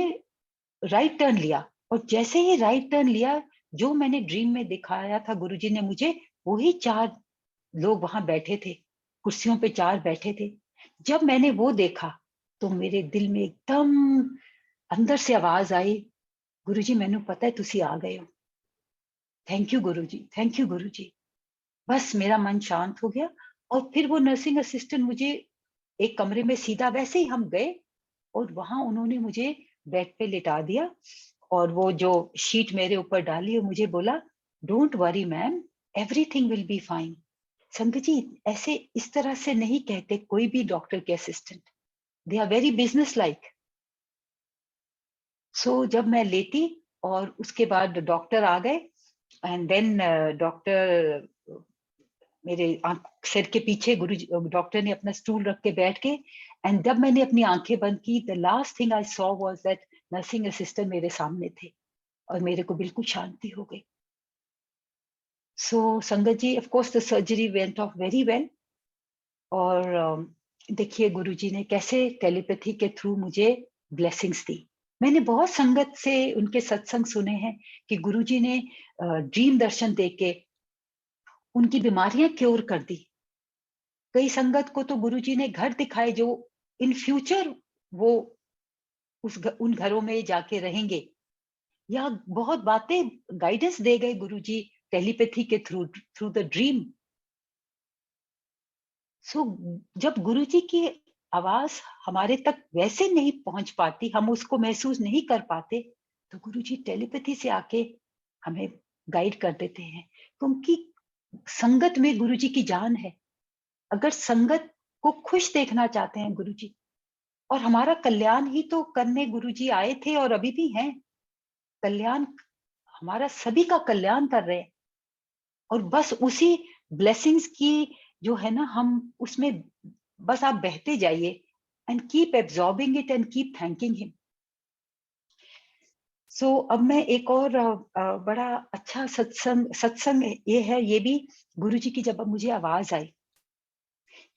राइट टर्न लिया, और जैसे ही राइट टर्न लिया, जो मैंने ड्रीम में दिखाया था गुरुजी ने मुझे, वही 4 लोग वहां बैठे थे, कुर्सियों पे 4 बैठे थे। जब मैंने वो देखा तो मेरे दिल में एकदम अंदर से आवाज आई, गुरुजी मैनू पता है तुसी आ गए हो। Thank you Guruji, thank you Guruji. बस मेरा मन शांत हो गया। और फिर वो नर्सिंग असिस्टेंट मुझे एक कमरे में सीधा, वैसे ही हम गए और वहां उन्होंने मुझे बेड पे लिटा दिया और वो जो शीट मेरे ऊपर डाली और मुझे बोला, don't worry ma'am, everything will be fine. संगत जी, ऐसे इस तरह से नहीं कहते कोई भी डॉक्टर के assistant, they are very business like. So जब मैं लेटी और उसके बाद डॉक्टर आ गए एंड देन डॉक्टर मेरे सिर के पीछे, गुरु डॉक्टर ने अपना स्टूल रख के बैठ के, एंड जब मैंने अपनी आंखें बंद की, the last thing I saw was that nursing assistant मेरे सामने थे और मेरे को बिल्कुल शांति हो गई। सो संगत जी, of course the surgery went off very well. और देखिए गुरुजी ने कैसे टेलीपैथी के थ्रू मुझे ब्लेसिंग्स दी। मैंने बहुत संगत से उनके सत्संग सुने हैं कि गुरुजी ने ड्रीम दर्शन देके उनकी बीमारियां क्योर कर दी। कई संगत को तो गुरुजी ने घर दिखाए जो इन फ्यूचर वो उन घरों में जाके रहेंगे, या बहुत बातें गाइडेंस दे गए गुरुजी टेलीपैथी के थ्रू, थ्रू द ड्रीम। सो जब गुरुजी की आवाज हमारे तक वैसे नहीं पहुंच पाती, हम उसको महसूस नहीं कर पाते, तो गुरुजी टेलीपैथी से आके हमें गाइड कर देते हैं, क्योंकि संगत में गुरुजी की जान है। अगर संगत को खुश देखना चाहते हैं गुरुजी, और हमारा कल्याण ही तो करने गुरुजी आए थे और अभी भी हैं, कल्याण, हमारा सभी का कल्याण कर रहे हैं। और बस उसी ब्लेसिंग्स की जो है ना, हम उसमें बस आप बहते जाइए and keep absorbing it and keep thanking him. So अब मैं एक और बड़ा अच्छा सत्संग ये है, ये भी गुरुजी की जब मुझे आवाज आई,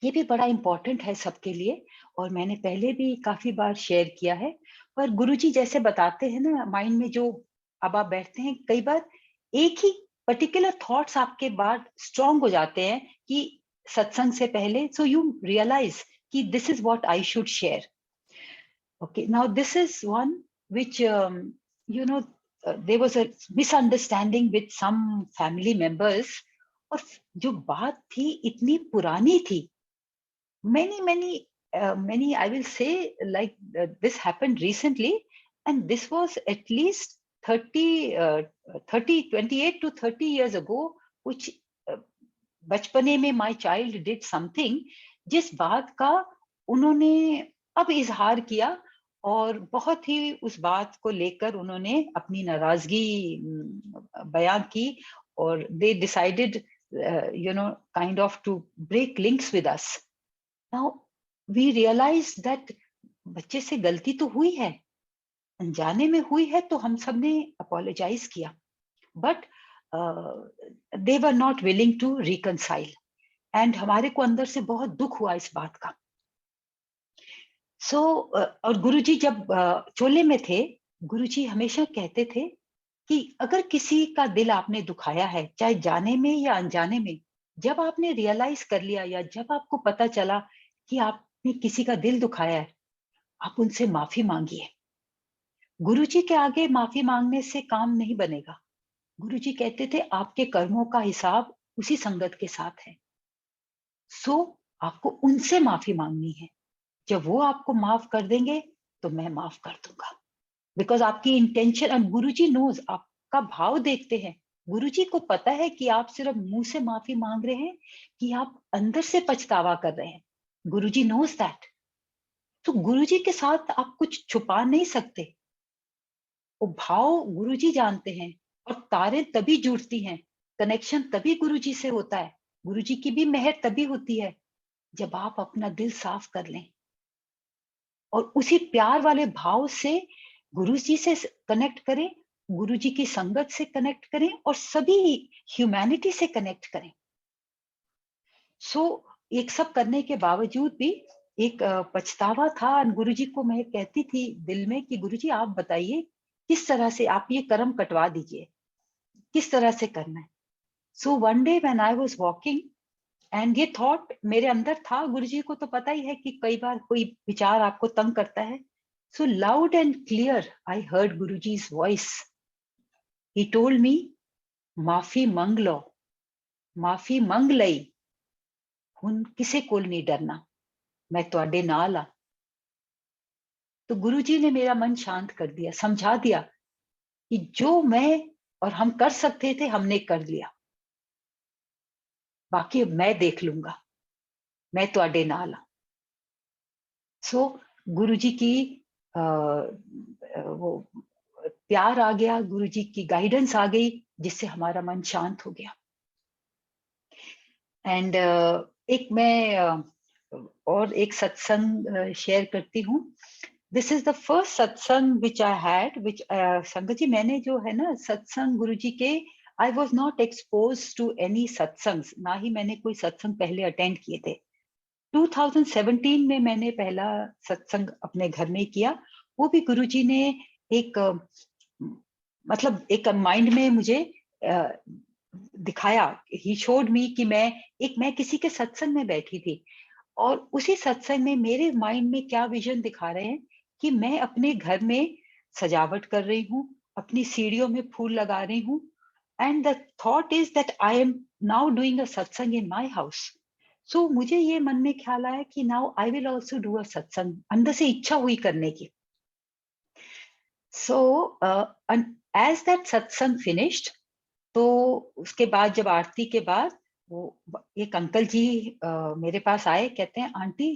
ये भी बड़ा इंपॉर्टेंट है सबके लिए, और मैंने पहले भी काफी बार शेयर किया है। पर गुरुजी जैसे बताते हैं ना, माइंड में जो अब आप बैठते हैं, कई बार एक ही पर्टिकुलर थॉट्स आपके बाद स्ट्रांग हो जाते हैं कि सत्संग से पहले, सो यू रियलाइज कि this is what I should share. Okay, now this is one which you know there was a misunderstanding with some family members. और जो बात थी इतनी पुरानी थी, many I will say, like this happened recently, and this was at least 28 to 30 years ago, which uh, बचपने में my child did something, जिस बात का उन्होंने अब इजहार किया, और बहुत ही उस बात को लेकर उन्होंने अपनी नाराजगी बयान की, और they decided kind of to break links with us. Now we realize that बच्चे से गलती तो हुई है, अनजाने में हुई है, तो हम सब ने अपोलोजाइज किया, but they were not willing to reconcile, and हमारे को अंदर से बहुत दुख हुआ इस बात का। और गुरुजी जब चोले में थे, गुरुजी हमेशा कहते थे कि अगर किसी का दिल आपने दुखाया है, चाहे जाने में या अनजाने में, जब आपने रियलाइज कर लिया या जब आपको पता चला कि आपने किसी का दिल दुखाया है, आप उनसे माफी मांगिए। गुरुजी के आगे माफी मांगने से काम नहीं बनेगा। गुरुजी कहते थे आपके कर्मों का हिसाब उसी संगत के साथ है, सो आपको उनसे माफी मांगनी है। जब वो आपको माफ कर देंगे तो मैं माफ कर दूंगा, बिकॉज आपकी इंटेंशन, और गुरुजी नोज, आपका भाव देखते हैं। गुरुजी को पता है कि आप सिर्फ मुंह से माफी मांग रहे हैं कि आप अंदर से पछतावा कर रहे हैं। गुरुजी नोज दैट। तो गुरुजी के साथ आप कुछ छुपा नहीं सकते, वो भाव गुरुजी जानते हैं। और तारे तभी जुड़ती हैं, कनेक्शन तभी गुरुजी से होता है, गुरुजी की भी मेहर तभी होती है जब आप अपना दिल साफ कर लें और उसी प्यार वाले भाव से गुरुजी से कनेक्ट करें, गुरुजी की संगत से कनेक्ट करें, और सभी ह्यूमैनिटी से कनेक्ट करें। एक सब करने के बावजूद भी एक पछतावा था। गुरुजी को मैं कहती थी दिल में कि गुरुजी आप बताइए किस तरह से आप ये कर्म कटवा दीजिए, किस तरह से करना है। So one day when I was walking, and ये थॉट मेरे अंदर था, गुरुजी को तो पता ही है कि कई बार कोई विचार आपको तंग करता है। सो loud and clear I heard Guruji's voice. He told me माफी मंग लो, माफी मंग लई, हुन किसे कोल नहीं डरना, मैं तुहाडे नाल आ। तो गुरुजी ने मेरा मन शांत कर दिया, समझा दिया कि जो मैं और हम कर सकते थे हमने कर लिया, बाकी मैं देख लूंगा, मैं तुहाडे नाल आ। सो गुरुजी की वो प्यार आ गया, गुरुजी की गाइडेंस आ गई, जिससे हमारा मन शांत हो गया। एंड एक मैं और एक सत्संग शेयर करती हूँ। दिस इज द फर्स्ट सत्संग विच आई हैड, विच संगत जी, मैंने जो है ना सत्संग गुरुजी के, I was not expose to any satsang, ना ही मैंने कोई सत्संग पहले अटेंड किए थे। 2017 में मैंने पहला सत्संग अपने घर में किया, वो भी गुरुजी ने एक मतलब एक माइंड में मुझे दिखाया, ही शोड मी कि मैं किसी के सत्संग में बैठी थी, और उसी सत्संग में मेरे माइंड में क्या विजन दिखा रहे हैं कि मैं अपने घर में सजावट कर रही हूँ, अपनी सीढ़ियों में फूल लगा रही हूँ, and the thought is that I M now doing a सत्संग इन माय हाउस। सो मुझे ये मन में ख्याल आया कि now I will also do a सत्संग, अंदर से इच्छा हुई करने की। सो एज दैट सत्संग फिनिश्ड, तो उसके बाद जब आरती के बाद वो एक अंकल जी मेरे पास आए, कहते हैं aunty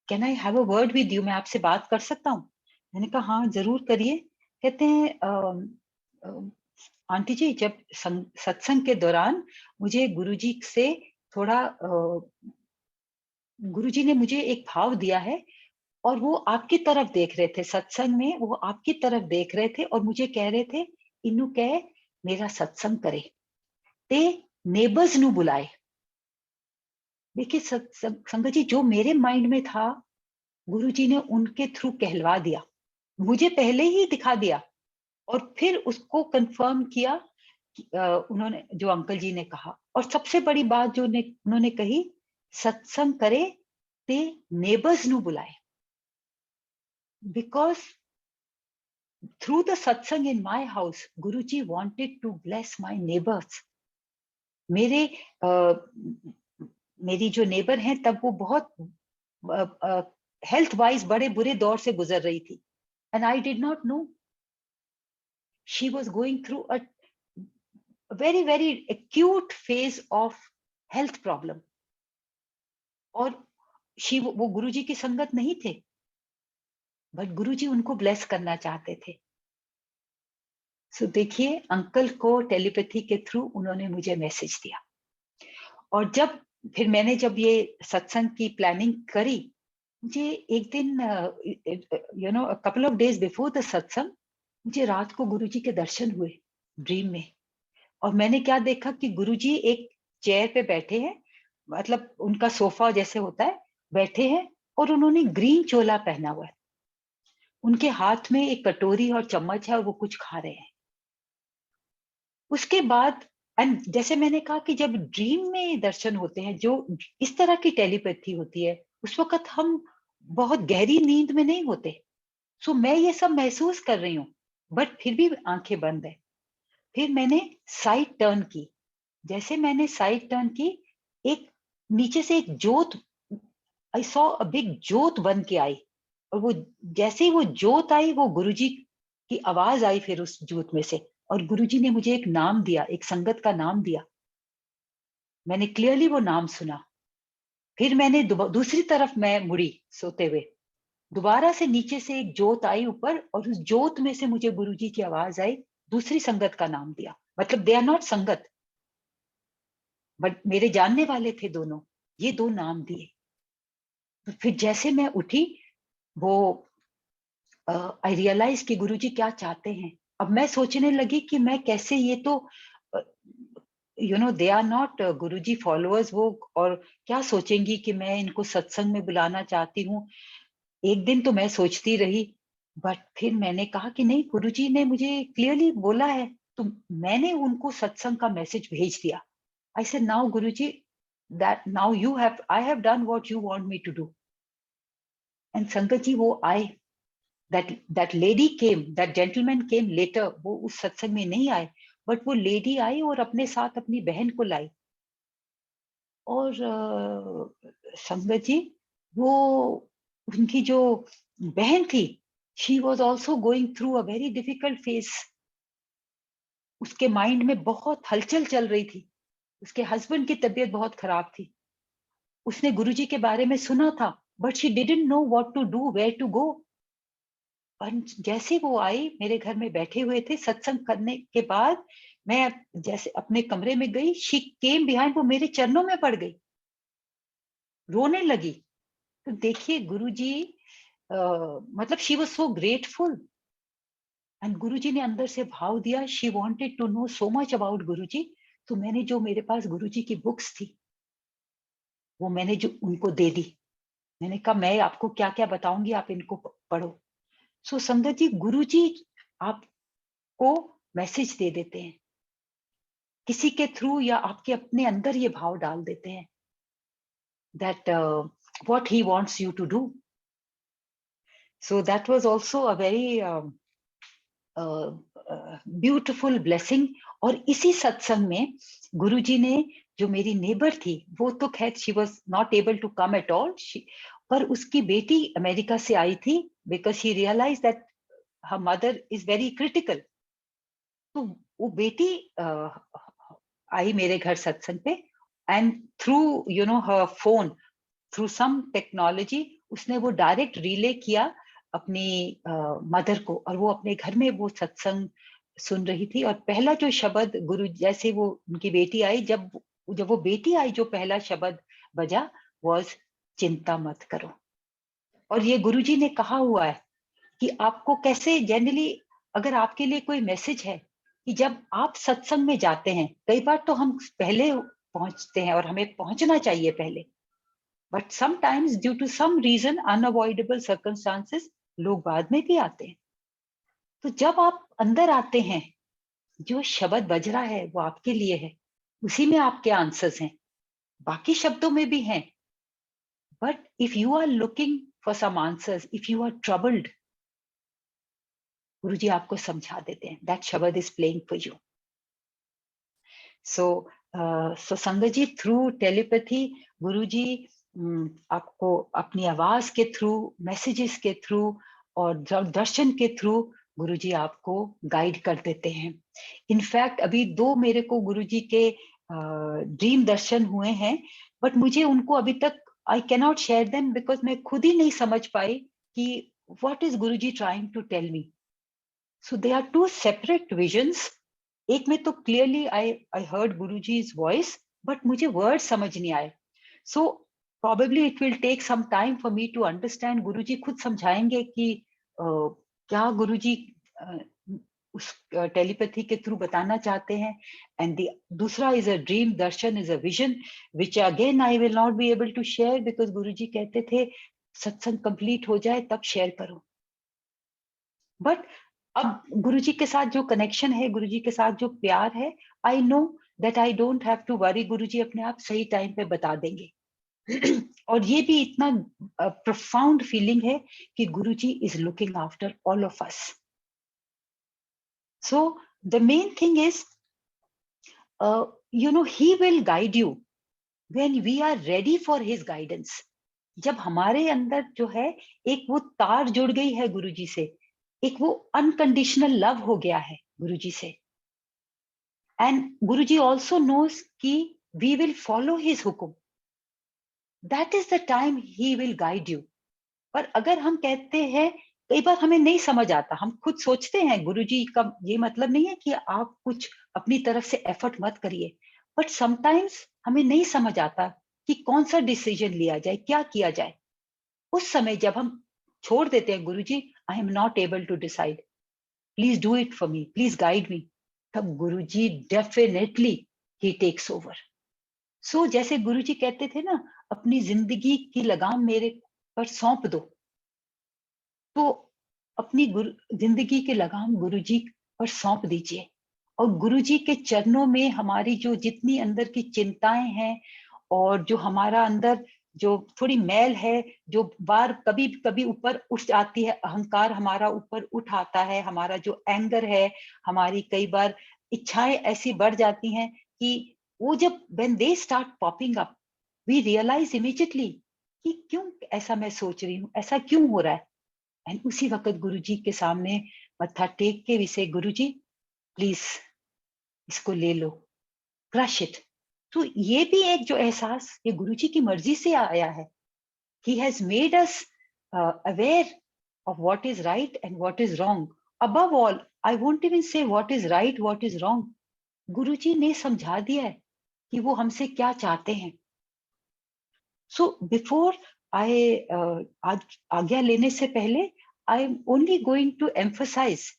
can I have a word with you, मैं आपसे बात कर सकता हूँ? मैंने कहा हाँ जरूर करिए। कहते हैं आंटी जी, जब सत्संग के दौरान मुझे गुरुजी से थोड़ा गुरुजी ने मुझे एक भाव दिया है, और वो आपकी तरफ देख रहे थे, सत्संग में वो आपकी तरफ देख रहे थे और मुझे कह रहे थे, इन्नू कह मेरा सत्संग करे, ते नेबर्स नु बुलाए। देखिए संगत जी, जो मेरे माइंड में था गुरुजी ने उनके थ्रू कहलवा दिया, मुझे पहले ही दिखा दिया, और फिर उसको कंफर्म किया उन्होंने, जो अंकल जी ने कहा। और सबसे बड़ी बात जो उन्होंने कही, सत्संग करे ते नेबर्स नु बुलाए, because through the satsang in my house, Guruji wanted to bless my neighbors. मेरे मेरी जो नेबर हैं तब वो बहुत हेल्थ वाइज बड़े बुरे दौर से गुजर रही थी, and I did not know she was going through a very very acute phase of health problem, और वो गुरुजी की संगत नहीं थे, बट गुरुजी उनको ब्लेस करना चाहते थे। सो देखिए, अंकल को टेलीपैथी के थ्रू उन्होंने मुझे मैसेज दिया, और फिर मैंने जब ये सत्संग की प्लानिंग करी, मुझे एक दिन couple of days before the सत्संग, मुझे रात को गुरुजी के दर्शन हुए ड्रीम में, और मैंने क्या देखा कि गुरुजी एक चेयर पे बैठे हैं, मतलब उनका सोफा जैसे होता है, बैठे हैं, और उन्होंने ग्रीन चोला पहना हुआ है, उनके हाथ में एक कटोरी और चम्मच है और वो कुछ खा रहे हैं। उसके बाद, एंड जैसे मैंने कहा कि जब ड्रीम में दर्शन होते हैं, जो इस तरह की टेलीपैथी होती है, उस वक्त हम बहुत गहरी नींद में नहीं होते, सो मैं ये सब महसूस कर रही हूँ, बट फिर भी आंखें बंद है। फिर मैंने साइड टर्न की, जैसे मैंने साइड टर्न की, एक नीचे से एक जोत, आई सॉ अ बिग जोत बन के आई, और वो जैसे ही वो जोत आई, वो गुरुजी की आवाज आई फिर उस जोत में से, और गुरुजी ने मुझे एक नाम दिया, एक संगत का नाम दिया। मैंने क्लियरली वो नाम सुना। फिर मैंने दूसरी तरफ मैं मुड़ी सोते हुए, दोबारा से नीचे से एक जोत आई ऊपर, और उस जोत में से मुझे गुरुजी की आवाज आई, दूसरी संगत का नाम दिया। मतलब दे आर नॉट संगत, बट मेरे जानने वाले थे दोनों, ये दो नाम दिए। तो फिर जैसे मैं उठी, वो आई रियलाइज कि गुरुजी क्या चाहते हैं। अब मैं सोचने लगी कि मैं कैसे, ये तो they are not Guruji followers वो, और क्या सोचेंगी कि मैं इनको सत्संग में बुलाना चाहती हूँ। एक दिन तो मैं सोचती रही, बट फिर मैंने कहा कि नहीं, गुरुजी ने मुझे क्लियरली बोला है, तो मैंने उनको सत्संग का मैसेज भेज दिया। I said, now Guruji, that now you have, I have done what you want me to do. And संगत जी, वो आए, that lady came, that gentleman came later, वो उस सत्संग में नहीं आए, बट वो लेडी आई और अपने साथ अपनी बहन को लाई। और संगत जी, वो उनकी जो बहन थी, she was also going through a very difficult phase. उसके माइंड में बहुत हलचल चल रही थी। उसके हस्बैंड की तबीयत बहुत खराब थी। उसने गुरुजी के बारे में सुना था, but she didn't know what to do, where to go. और जैसे वो आई, मेरे घर में बैठे हुए थे, सत्संग करने के बाद मैं जैसे अपने कमरे में गई, शी केम बिहाइंड, वो मेरे चरणों में पड़ गई, रोने लगी। तो देखिए गुरुजी, मतलब she was so grateful. And Guruji ने अंदर से भाव दिया, she wanted to know so much about Guruji. तो मैंने जो मेरे पास गुरुजी की बुक्स थी, वो मैंने जो उनको दे दी। मैंने कहा मैं आपको क्या क्या बताऊंगी, आप इनको पढ़ो। सो संगत जी, गुरुजी आपको मैसेज दे देते हैं किसी के थ्रू, या आपके अपने अंदर ये भाव डाल देते हैं that what he wants you to do. So that was also a very beautiful blessing. और इसी सत्संग में गुरुजी ने, जो मेरी नेबर थी, वो तो खैर she was not able to come at all, पर उसकी बेटी अमेरिका से आई थी, because she realise that her mother is very critical. तो वो बेटी आई मेरे घर सत्संग पे, and through you know her phone, through some technology, उसने वो डायरेक्ट रिले किया अपनी मदर को, और वो अपने घर में वो सत्संग सुन रही थी। और पहला जो शब्द गुरु, जैसे वो उनकी बेटी आई, जब वो बेटी आई, जो पहला शब्द बजा वॉज चिंता मत करो। और ये गुरुजी ने कहा हुआ है कि आपको कैसे, जनरली अगर आपके लिए कोई मैसेज है, कि जब आप सत्संग में जाते हैं, कई बार तो हम पहले पहुंचते हैं और हमें पहुंचना चाहिए पहले, but sometimes due to some reason, unavoidable circumstances, लोग बाद में भी आते हैं। तो जब आप अंदर आते हैं, जो शब्द बज रहा है वो आपके लिए है, उसी में आपके आंसर्स हैं, बाकी शब्दों में भी हैं। But if you are looking for some answers, if you are troubled, Guruji आपको समझा देते हैं, दैट शब्द is playing for you. So संगत जी, थ्रू टेलीपैथी गुरुजी आपको अपनी आवाज के थ्रू, मैसेजेस के थ्रू और दर्शन के थ्रू गुरुजी आपको गाइड कर देते हैं। इनफैक्ट अभी 2 मेरे को गुरुजी के ड्रीम दर्शन हुए हैं, बट मुझे उनको अभी तक I can not share them, because मैं खुद ही नहीं समझ पाई कि what is Guruji trying to tell me. So they are 2 separate visions. एक में तो clearly I heard Guruji's voice, but मुझे वर्ड समझ नहीं आए। सो probably it will take some time for me to understand. गुरुजी खुद समझाएंगे कि क्या गुरुजी उस टेलीपैथी के थ्रू बताना चाहते हैं। एंड दूसरा is a dream darshan, is a vision, which again I will not be able to share, because Guruji कहते थे सत्संग कंप्लीट हो जाए तब शेयर करो। बट अब गुरुजी के साथ जो कनेक्शन है, गुरुजी के साथ जो प्यार है, I know that I don't have to worry, Guruji अपने आप सही टाइम पे बता देंगे। और ये भी इतना प्रोफाउंड फीलिंग है कि Guruji is looking after all of us. So the main thing is, you know, he will guide you when we are ready for his guidance. जब हमारे अंदर जो है एक वो तार जुड़ गई है गुरुजी से, एक वो अनकंडीशनल लव हो गया है गुरुजी से, एंड गुरुजी ऑल्सो नोज कि वी विल फॉलो हिज हुक्म, that is the time he will guide you. पर अगर हम कहते हैं, कई बार हमें नहीं समझ आता, हम खुद सोचते हैं, गुरुजी का ये मतलब नहीं है कि आप कुछ अपनी तरफ से एफर्ट मत करिए, बट समटाइम्स हमें नहीं समझ आता कि कौन सा डिसीजन लिया जाए, क्या किया जाए। उस समय जब हम छोड़ देते हैं, Guruji I am not able to decide, please do it for me, please guide me, तब Guruji definitely he takes over. So जैसे गुरुजी कहते थे ना, अपनी जिंदगी की लगाम मेरे पर सौंप दो, तो अपनी जिंदगी की लगाम गुरुजी पर सौंप दीजिए, और गुरुजी के चरणों में हमारी जो जितनी अंदर की चिंताएं हैं, और जो हमारा अंदर जो थोड़ी मैल है, जो बार कभी कभी ऊपर उठ जाती है, अहंकार हमारा ऊपर उठ आता है, हमारा जो एंगर है, हमारी कई बार इच्छाएं ऐसी बढ़ जाती हैं कि वो जब when they start popping up, we realize immediately कि क्यों ऐसा मैं सोच रही हूँ, ऐसा क्यों हो रहा है। एंड उसी वक्त गुरुजी के सामने मत्था टेक के भी से, गुरुजी प्लीज इसको ले लो, क्रश इट। तो ये भी एक जो एहसास ये गुरुजी की मर्जी से आया है। He has made us aware of what is right and what is wrong. Above all, I won't even say what is right, what is wrong. गुरुजी ने समझा दिया है कि वो हमसे क्या चाहते हैं। So before I आज्ञा लेने से पहले I am only going to emphasize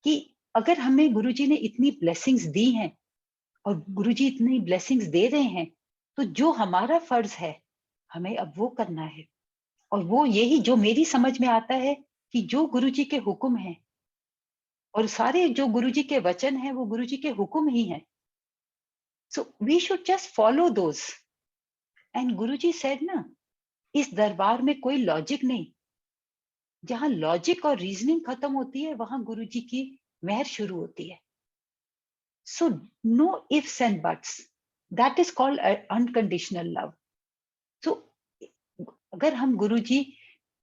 कि अगर हमें गुरुजी ने इतनी blessings दी हैं और गुरुजी इतनी blessings दे रहे हैं, तो जो हमारा फर्ज है हमें अब वो करना है। और वो यही जो मेरी समझ में आता है कि जो गुरुजी के हुक्म हैं और सारे जो गुरुजी के वचन हैं वो गुरुजी के हुक्म ही हैं। So we should just follow those. And Guruji said ना, इस दरबार में कोई लॉजिक नहीं। जहां लॉजिक और रीजनिंग खत्म होती है वहां गुरुजी की मेहर शुरू होती है। So no ifs and buts, that is called unconditional love. So अगर हम गुरुजी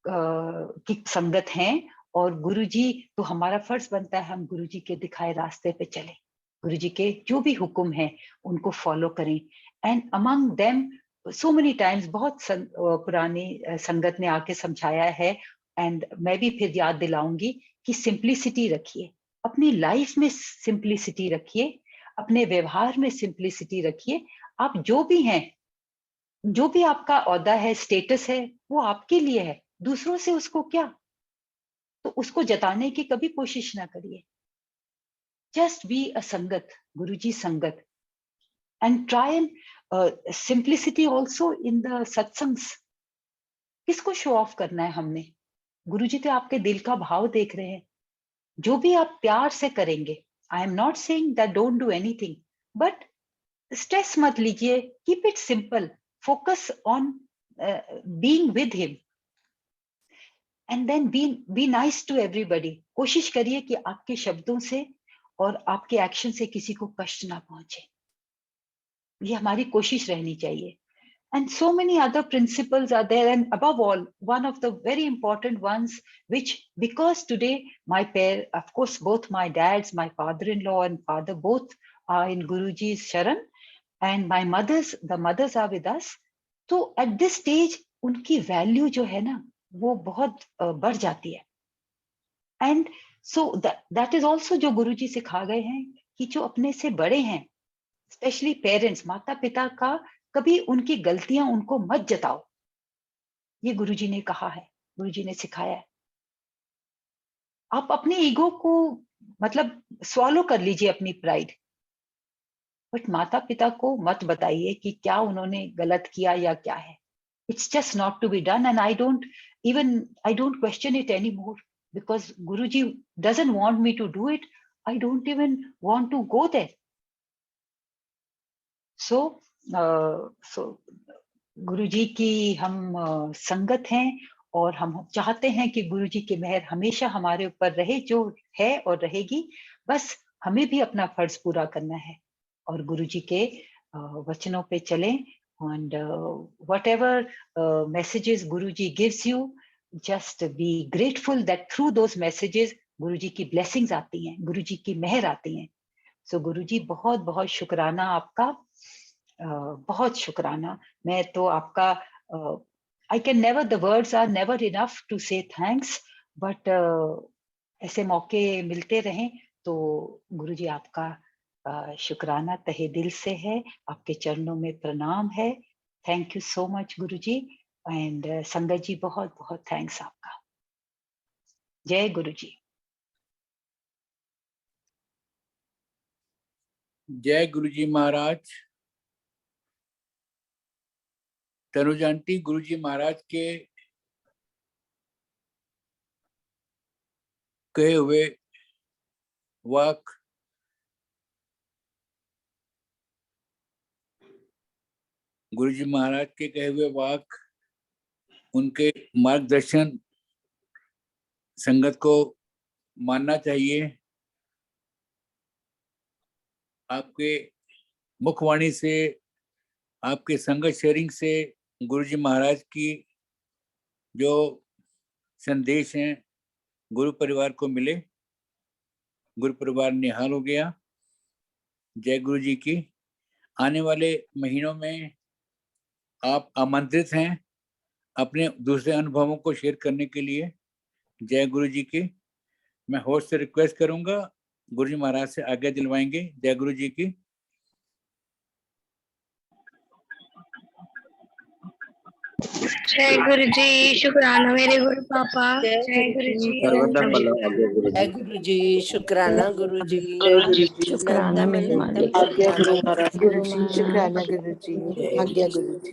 की संगत हैं और गुरुजी, तो हमारा फर्ज बनता है हम गुरुजी के दिखाए रास्ते पे चलें, गुरुजी के जो भी हुक्म हैं उनको फॉलो करें। And among them so many times, बहुत पुरानी संगत ने आके समझाया है, एंड मैं भी फिर याद दिलाऊंगी कि सिंप्लिसिटी रखिए, अपनी लाइफ में सिंप्लिसिटी रखिए, अपने व्यवहार में सिंप्लिसिटी रखिए। आप जो भी हैं, जो भी आपका ओहदा है, स्टेटस है, वो आपके लिए है, दूसरों से उसको क्या, तो उसको जताने की कभी कोशिश ना करिए। जस्ट बी अ संगत, गुरुजी संगत, and try and simplicity also in the satsangs. किसको शो ऑफ करना है हमने? गुरुजी तो आपके दिल का भाव देख रहे हैं। जो भी आप प्यार से करेंगे, I am not saying that don't do anything, but stress मत लीजिए, keep it simple, focus on being with him, and then be nice to everybody. कोशिश करिए कि आपके शब्दों से और आपके एक्शन से किसी को कष्ट ना पहुंचे। ये हमारी कोशिश रहनी चाहिए। And so many other principles are there, and above all, one of the very important ones, which because today my pair, of course, both my dads, my father-in-law and father, both are in Guruji's sharan, and my mothers, the mothers are with us. So at this stage, उनकी value जो है ना, वो बहुत बढ़ जाती है। And so that is also जो गुरुजी सिखा गए हैं कि जो अपने से बड़े हैं, स्पेशली पेरेंट्स, माता पिता का, कभी उनकी गलतियां उनको मत जताओ। ये गुरुजी ने कहा है, गुरुजी ने सिखाया है। आप अपने ईगो को मतलब स्वॉलो कर लीजिए, अपनी प्राइड, बट माता पिता को मत बताइए कि क्या उन्होंने गलत किया या क्या है। It's just not to be done, and I don't question it any more, because Guruji doesn't want me to do it. I don't even want to go there. So Guruji की हम संगत हैं, और हम चाहते हैं कि गुरुजी की मेहर हमेशा हमारे ऊपर रहे, जो है और रहेगी। बस हमें भी अपना फर्ज पूरा करना है और गुरुजी के वचनों पे चलें। And whatever messages Guruji gives you, just be grateful that through those messages गुरुजी की blessings आती हैं, गुरुजी की मेहर आती हैं। सो गुरुजी बहुत बहुत शुक्राना आपका, बहुत शुक्राना। मैं तो आपका, I can never, the words are never enough to say thanks, but ऐसे मौके मिलते रहें तो गुरुजी आपका शुक्राना तहे दिल से है, आपके चरणों में प्रणाम है। Thank you so much Guruji, and संगत जी बहुत बहुत थैंक्स आपका। जय गुरुजी। जय गुरुजी महाराज। तनुज आंटी, गुरुजी महाराज के कहे हुए वाक गुरुजी महाराज के कहे हुए वाक, उनके मार्गदर्शन संगत को मानना चाहिए। आपके मुखवाणी से, आपके संगत शेयरिंग से गुरु जी महाराज की जो संदेश हैं गुरु परिवार को मिले। गुरु परिवार निहाल हो गया। जय गुरु जी की। आने वाले महीनों में आप आमंत्रित हैं अपने दूसरे अनुभवों को शेयर करने के लिए। जय गुरु जी की। मैं होस्ट से रिक्वेस्ट करूंगा, गुरु जी महाराज से आज्ञा दिलवाएंगे। जय गुरु जी की। जय गुरु जी, शुक्राना मेरे गुरु पापा। जय गुरु जी। जय गुरु जी, शुक्राना गुरु जी। शुक्राना मेरे मालिक। शुक्राना गुरु जी। आज्ञा गुरु जी।